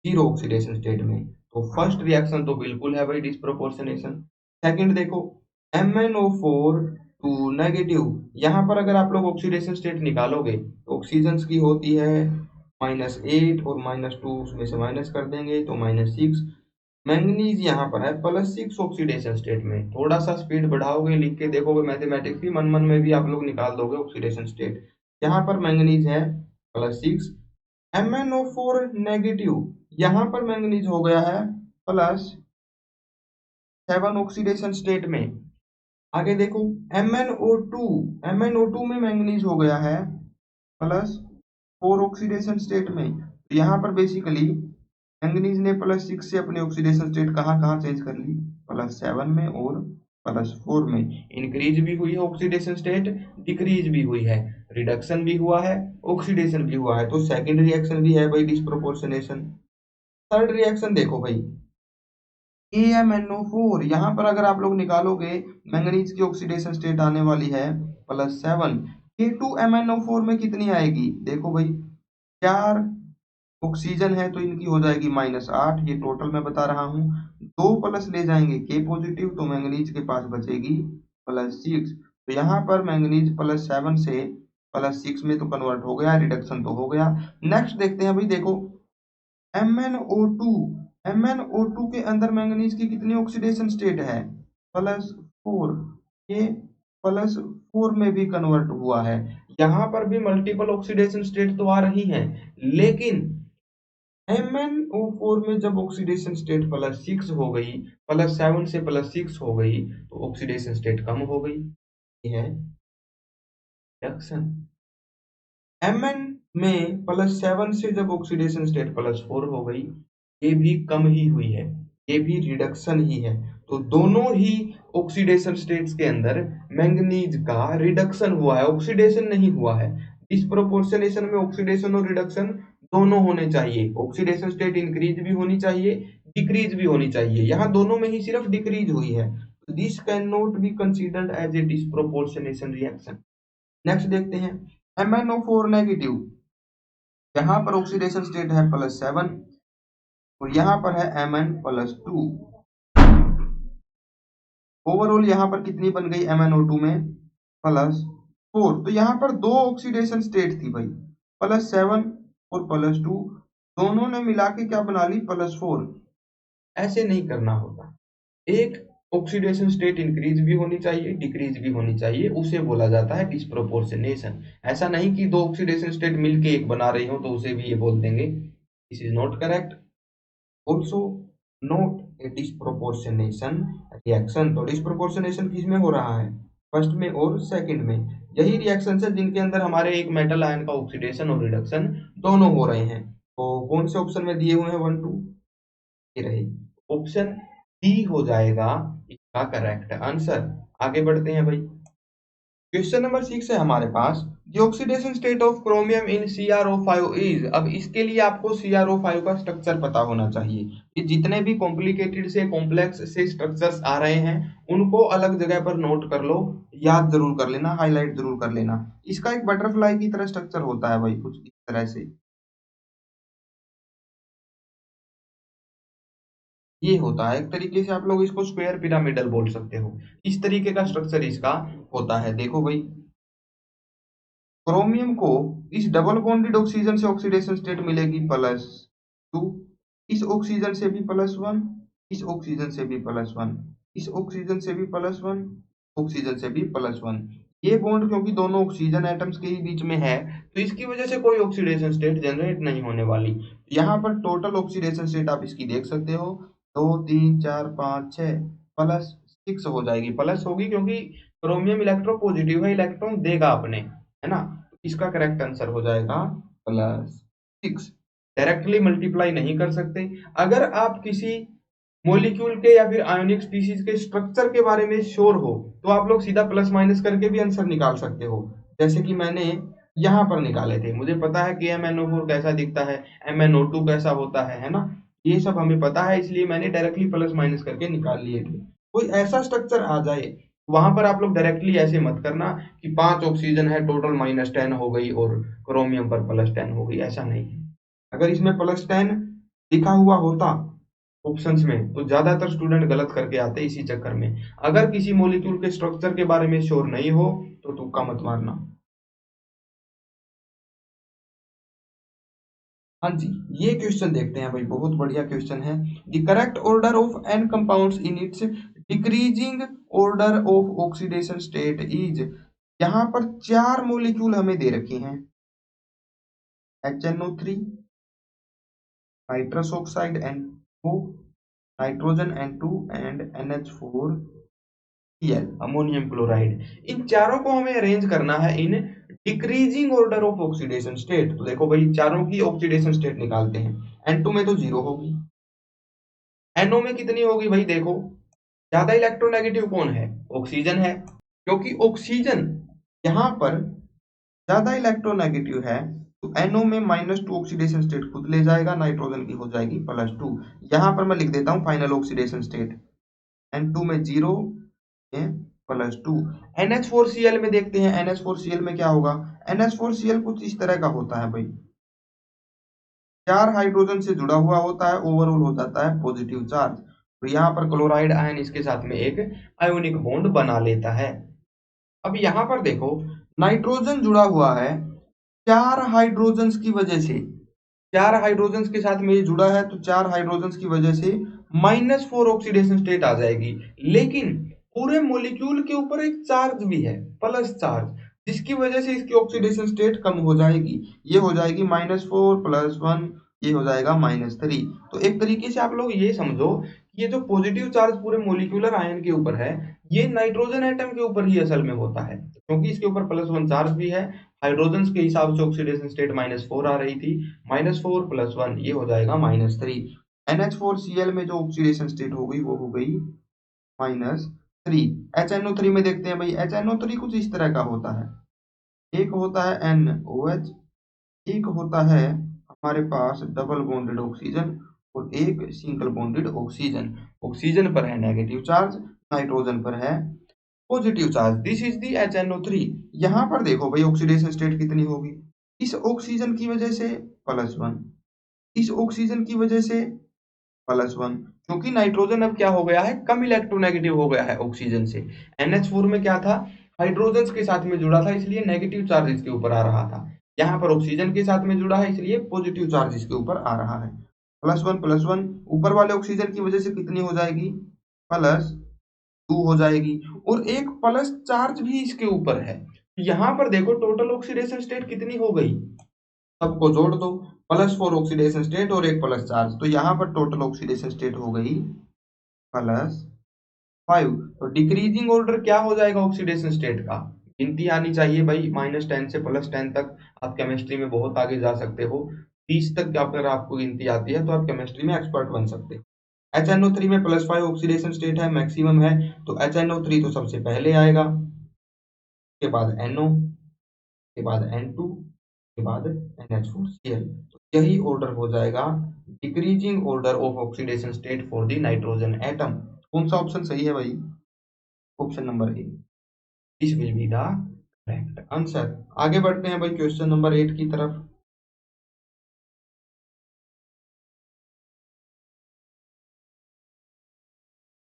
0 ऑक्सीडेशन स्टेट में। तो फर्स्ट रिएक्शन तो बिल्कुल है भाई डिस्प्रोपोर्शनेशन। सेकंड देखो, MnO4 टू नेगेटिव, यहाँ पर अगर आप लोग ऑक्सीडेशन स्टेट निकालोगे तो ऑक्सीजन की होती है -8 और -2 उसमें से माइनस कर देंगे तो -6। मैंगनीज यहाँ पर है +6 ऑक्सीडेशन स्टेट में। थोड़ा सा स्पीड बढ़ाओगे, लिख के देखोगे मैथमेटिक्स की, मन मन में भी आप लोग निकाल दोगे ऑक्सीडेशन स्टेट। यहाँ पर मैंगनीज है +6। MnO4 नेगेटिव, यहाँ पर मैंगनीज हो गया है +7 ऑक्सीडेशन स्टेट में। आगे देखो MnO2 में मैंगनीज हो गया है +4 ऑक्सीडेशन स्टेट में। तो यहाँ पर बेसिकली मैंगनीज ने +6 से अपनी ऑक्सीडेशन स्टेट कहाँ कहाँ चेंज कर ली, +7 में और +4 में। इंक्रीज भी हुई है ऑक्सीडेशन स्टेट, डिक्रीज भी हुई है, रिडक्शन भी हुआ है, ऑक्सीडेशन भी हुआ है। तो सेकंड रिएक्शन भी है भाई डिस्प्रोपोर्शनेशन। थर्ड रिएक्शन देखो भाई, AmNO4, यहाँ पर अगर आप लोग निकालोगे मैंगनीज की ऑक्सीडेशन स्टेट आने वाली है +7। K2MnO4 में कितनी आएगी, देखो भाई 4 ऑक्सीजन है तो इनकी हो जाएगी -8, ये टोटल मैं बता रहा हूँ। 2 प्लस ले जाएंगे K पॉजिटिव तो मैंगनीज के पास बचेगी +6। तो यहाँ पर मैंगनीज +7 से +6 में तो कन्वर्ट हो गया, रिडक्शन तो हो गया। नेक्स्ट देखते हैं भाई, देखो MnO2 के अंदर मैंगनीज की कितनी ऑक्सीडेशन स्टेट है, +4। ये +4 में भी कन्वर्ट हुआ है। यहाँ पर भी मल्टीपल ऑक्सीडेशन स्टेट तो आ रही हैं, लेकिन MnO4 में जब ऑक्सीडेशन स्टेट +6 हो गई, +7 से +6 हो गई, तो ऑक्सीडेशन स्टेट कम हो गई। ये है रिडक्शन। Mn में +7 से जब ऑक्सीडेशन स्टेट +4 हो गई, ये भी कम ही हुई है, ये भी रिडक्शन ही है। तो दोनों ही ऑक्सीडेशन स्टेट्स के अंदर मैंगनीज का रिडक्शन हुआ है, ऑक्सीडेशन नहीं हुआ है। डिस्प्रोपोर्शनेशन में ऑक्सीडेशन और रिडक्शन दोनों होने चाहिए, ऑक्सीडेशन स्टेट इंक्रीज भी होनी चाहिए, डिक्रीज भी होनी चाहिए। यहाँ दोनों में ही सिर्फ डिक्रीज हुई है, this can not be considered as a disproportionation reaction. Next देखते हैं MnO4 नेगेटिव, यहाँ पर ऑक्सीडेशन स्टेट है +7 और यहाँ पर है Mn+2। ओवरऑल यहाँ पर कितनी बन गई MnO2 में, +4। तो यहाँ पर दो ऑक्सीडेशन स्टेट थी भाई, +7 और +2, दोनों ने मिला के क्या बना ली, +4। ऐसे नहीं करना होता, एक ऑक्सीडेशन स्टेट इंक्रीज भी होनी चाहिए, डिक्रीज भी होनी चाहिए, उसे बोला जाता है डिस्प्रोपोर्शनेशन। ऐसा नहीं कि दो ऑक्सीडेशन स्टेट मिलके एक बना रही हो तो उसे भी ये बोल देंगे, this is not correct. Also note A disproportionation reaction. तो डिस्प्रोपोर्शनेशन किस में हो रहा है, फर्स्ट में और सेकंड में। यही रिएक्शन है जिनके अंदर हमारे एक मेटल आयन का ऑक्सीडेशन और रिडक्शन दोनों हो रहे हैं। तो कौन से ऑप्शन में दिए हुए हैं 1 2, ये रही ऑप्शन डी हो जाएगा इसका करेक्ट आंसर। आगे बढ़ते हैं भाई। क्वेश्चन नंबर 6 है हमारे पास, the oxidation state of chromium in CrO5 is. अब इसके लिए आपको CrO5 का स्ट्रक्चर पता होना चाहिए। ये जितने भी कॉम्प्लिकेटेड से कॉम्प्लेक्स से स्ट्रक्चर्स आ रहे हैं उनको अलग जगह पर नोट कर लो, याद जरूर कर लेना, हाईलाइट जरूर कर लेना। इसका एक बटरफ्लाई की तरह स्ट्रक्चर होता है भाई, कुछ इस तरह से। ये होता है एक तरीके से, आप लोग इसको स्क्वायर पिरामिडल बोल सकते हो। इस तरीके का स्ट्रक्चर इसका होता है। देखो भाई, क्रोमियम को इस डबल बॉन्डेड ऑक्सीजन से ऑक्सीडेशन स्टेट मिलेगी +2, इस ऑक्सीजन से भी +1, इस ऑक्सीजन से भी +1, इस ऑक्सीजन से भी +1, ऑक्सीजन से भी +1। ये बॉन्ड क्योंकि दोनों ऑक्सीजन एटम्स के ही बीच में है तो इसकी वजह से कोई ऑक्सीडेशन स्टेट जनरेट नहीं होने वाली। यहाँ पर टोटल ऑक्सीडेशन स्टेट आप इसकी देख सकते हो, 2 3 4 5 6 +6 हो जाएगी। प्लस होगी क्योंकि क्रोमियम इलेक्ट्रो पॉजिटिव है, इलेक्ट्रॉन देगा अपने, है ना। इसका करेक्ट आंसर हो जाएगा +6। डायरेक्टली मल्टीप्लाई नहीं कर सकते। अगर आप किसी मॉलिक्यूल के या फिर आयोनिक स्पीशीज के स्ट्रक्चर के बारे में श्योर हो तो आप लोग सीधा प्लस माइनस करके भी आंसर निकाल सकते हो, जैसे कि मैंने यहाँ पर निकाले थे। मुझे पता है कि MnO4 कैसा दिखता है, MnO2 कैसा होता है ना, ये सब हमें पता है, इसलिए मैंने डायरेक्टली प्लस माइनस करके निकाल लिए थे। कोई ऐसा स्ट्रक्चर आ जाए वहां पर आप लोग डायरेक्टली ऐसे मत करना कि 5 ऑक्सीजन है टोटल -10 हो गई और क्रोमियम पर +10 हो गई, ऐसा नहीं है। अगर इसमें +10 लिखा हुआ होता ऑप्शंस में तो ज्यादातर स्टूडेंट गलत करके आते इसी चक्कर में। अगर किसी मॉलिक्यूल के स्ट्रक्चर के बारे में श्योर नहीं हो तो तुक्का मत मारना। हाँ जी, ये क्वेश्चन देखते हैं भाई, बहुत बढ़िया क्वेश्चन है। The correct order of N compounds in its decreasing order of oxidation state is. यहाँ पर 4 मॉलिक्यूल हमें दे रखे हैं, HNO3, nitrous oxide N2, nitrogen N2 and NH4Cl ammonium chloride. इन चारों को हमें अरेंज करना है in decreasing order of oxidation state. तो देखो भाई, चारों की ऑक्सीडेशन स्टेट निकालते हैं। N2 में तो 0 होगी, NO में कितनी होगी भाई, देखो ज्यादा इलेक्ट्रोनेगेटिव कौन है, ऑक्सीजन है। क्योंकि ऑक्सीजन यहाँ पर ज्यादा इलेक्ट्रोनेगेटिव है तो NO में -2 ऑक्सीडेशन स्टेट खुद ले जाएगा, नाइट्रोजन की हो जाएगी +2। यहाँ पर मैं लिख देता हूँ फाइनल ऑक्सीडेशन स्टेट, N2 में 0 +2। NH4Cl में देखते हैं, NH4Cl में क्या होगा। NH4Cl कुछ इस तरह का होता है भाई, 4 हाइड्रोजन से जुड़ा हुआ होता है, ओवरऑल हो जाता है पॉजिटिव चार्ज। तो यहाँ पर क्लोराइड आयन इसके साथ में एक आयोनिक बॉन्ड बना लेता है। अब यहाँ पर देखो, नाइट्रोजन जुड़ा हुआ है 4 हाइड्रोजन की वजह से, 4 हाइड्रोजन के साथ में ये जुड़ा है तो 4 हाइड्रोजन की वजह से -4 ऑक्सीडेशन स्टेट आ जाएगी। लेकिन पूरे मॉलिक्यूल के ऊपर एक चार्ज भी है, प्लस चार्ज, जिसकी वजह से इसकी ऑक्सीडेशन स्टेट कम हो जाएगी। ये हो जाएगी -4 +1, ये हो जाएगा -3। तो एक तरीके से आप लोग ये समझो कि ये जो पॉजिटिव चार्ज पूरे मोलिकुलर आयन के ऊपर है ये नाइट्रोजन एटम के ऊपर ही असल में होता है, क्योंकि इसके ऊपर +1 चार्ज भी है। हाइड्रोजन के हिसाब से ऑक्सीडेशन स्टेट -4 आ रही थी, -4 +1 ये हो जाएगा -3। NH4Cl में जो ऑक्सीडेशन स्टेट होगी वो हो गई -3। HNO3 में देखते हैं भाई, HNO3 कुछ इस तरह का होता है, एक होता है NOH, एक होता है हमारे पास डबल बॉन्डेड ऑक्सीजन और एक सिंगल बॉन्डेड ऑक्सीजन। ऑक्सीजन पर है नेगेटिव चार्ज, नाइट्रोजन पर है positive charge, this is the HNO3। यहाँ पर देखो भाई ऑक्सीडेशन स्टेट कितनी होगी, इस ऑक्सीजन की वजह से +1, इस ऑक्सीजन की वजह से +1, क्योंकि नाइट्रोजन अब क्या हो गया है, कम इलेक्ट्रोनेगेटिव हो गया है ऑक्सीजन से। NH4 में क्या था, हाइड्रोजन के साथ में जुड़ा था इसलिए नेगेटिव चार्ज इसके ऊपर आ रहा था। यहाँ पर ऑक्सीजन के साथ में जुड़ा है इसलिए पॉजिटिव चार्ज इसके ऊपर आ रहा है। +1 +1 ऊपर वाले ऑक्सीजन की वजह से कितनी हो जाएगी, 2 हो जाएगी और एक प्लस चार्ज भी इसके ऊपर है। यहाँ पर देखो टोटल ऑक्सीडेशन स्टेट कितनी हो गई, सबको जोड़ दो, +4 ऑक्सीडेशन स्टेट और एक प्लस चार्ज, तो यहाँ पर टोटल ऑक्सीडेशन स्टेट हो गई +5। तो डिक्रीजिंग ऑर्डर क्या हो जाएगा ऑक्सीडेशन स्टेट का, गिनती आनी चाहिए भाई, -10 से +10 तक आप केमिस्ट्री में बहुत आगे जा सकते हो। 20 तक अगर आपको गिनती आती है तो आप केमिस्ट्री में एक्सपर्ट बन सकते हो। HNO3 में +5 ऑक्सीडेशन स्टेट है, मैक्सिमम है, तो HNO3 तो सबसे पहले आएगा, उसके बाद NO, के बाद N2, के बाद NH4Cl। तो यही ऑर्डर हो जाएगा decreasing order of oxidation state for the nitrogen atom. कौन सा ऑप्शन सही है भाई, option number A, this will be the correct answer. आगे बढ़ते हैं भाई क्वेश्चन नंबर 8 की तरफ।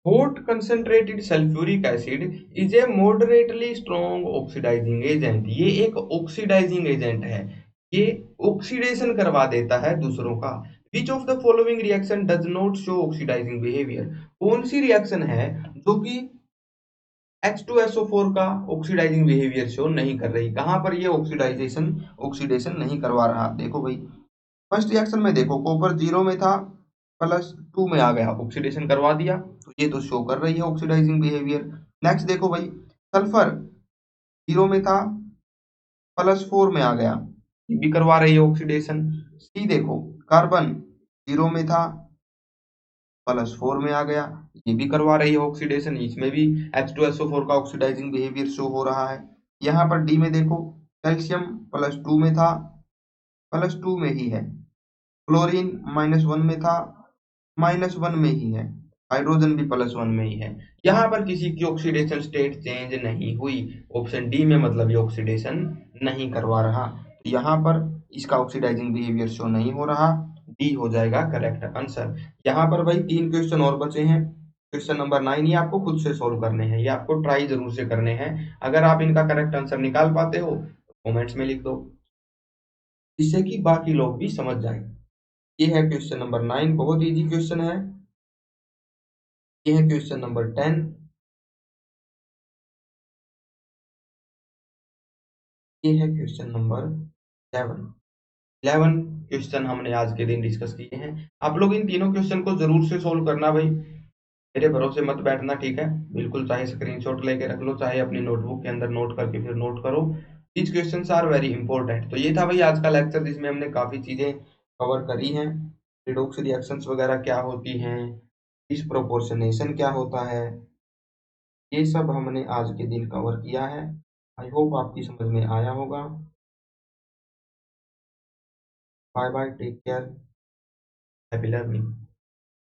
Hot concentrated sulfuric acid is a moderately strong oxidizing agent। ये एक ऑक्सीडाइजिंग एजेंट है, ये ऑक्सीडेशन करवा देता है दूसरों का। Which of the following reaction does not show oxidizing behavior? कौन सी रिएक्शन है जो कि H2SO4 का ऑक्सीडाइजिंग बिहेवियर शो नहीं कर रही, कहां पर ये ऑक्सीडेशन नहीं करवा रहा। देखो भाई फर्स्ट रिएक्शन में देखो कॉपर 0 में था, +2 में आ गया, ऑक्सीडेशन करवा दिया, तो ये तो शो कर रही है ऑक्सीडाइजिंग बिहेवियर। नेक्स्ट देखो भाई सल्फर 0 में था, +4 में आ गया, ये भी करवा रही है ऑक्सीडेशन। सी देखो कार्बन 0 में था, +4 में आ गया, ये भी करवा रही है ऑक्सीडेशन, इसमें भी H2SO4 का ऑक्सीडाइजिंग बिहेवियर शो हो रहा है। यहाँ पर डी में देखो कैल्शियम +2 में था, +2 में ही है, क्लोरीन -1 में था, -1 में ही है, हाइड्रोजन भी +1 में ही है। यहाँ पर किसी की ऑक्सीडेशन स्टेट चेंज नहीं हुई, ऑप्शन डी में मतलब ये ऑक्सीडेशन नहीं करवा रहा, तो यहाँ पर इसका ऑक्सीडाइजिंग बिहेवियर शो नहीं हो रहा, डी हो जाएगा करेक्ट आंसर। यहाँ पर भाई 3 क्वेश्चन और बचे हैं, क्वेश्चन नंबर 9 ये आपको खुद से सोल्व करने हैं, ये आपको ट्राई जरूर से करने हैं। अगर आप इनका करेक्ट आंसर निकाल पाते हो तो कमेंट्स में लिख दो, जिससे कि बाकी लोग भी समझ जाएं। ये है क्वेश्चन नंबर 9, बहुत इजी क्वेश्चन है। ये है क्वेश्चन नंबर 10, ये है क्वेश्चन नंबर 11। 11 क्वेश्चन हमने आज के दिन डिस्कस किए हैं। आप लोग इन तीनों क्वेश्चन को जरूर से सोल्व करना भाई, मेरे भरोसे मत बैठना, ठीक है, बिल्कुल, चाहे स्क्रीनशॉट लेके रख लो, चाहे अपनी नोटबुक के अंदर नोट करके फिर नोट करो। These questions are very important. तो ये था भाई आज का लेक्चर, जिसमें हमने काफी चीजें कवर करी हैं, रिडॉक्स रिएक्शंस वगैरह क्या होती हैं, डिस्प्रोपोर्शनेशन क्या होता है, ये सब हमने आज के दिन कवर किया है। आई होप आपकी समझ में आया होगा। Bye bye, take care, happy learning.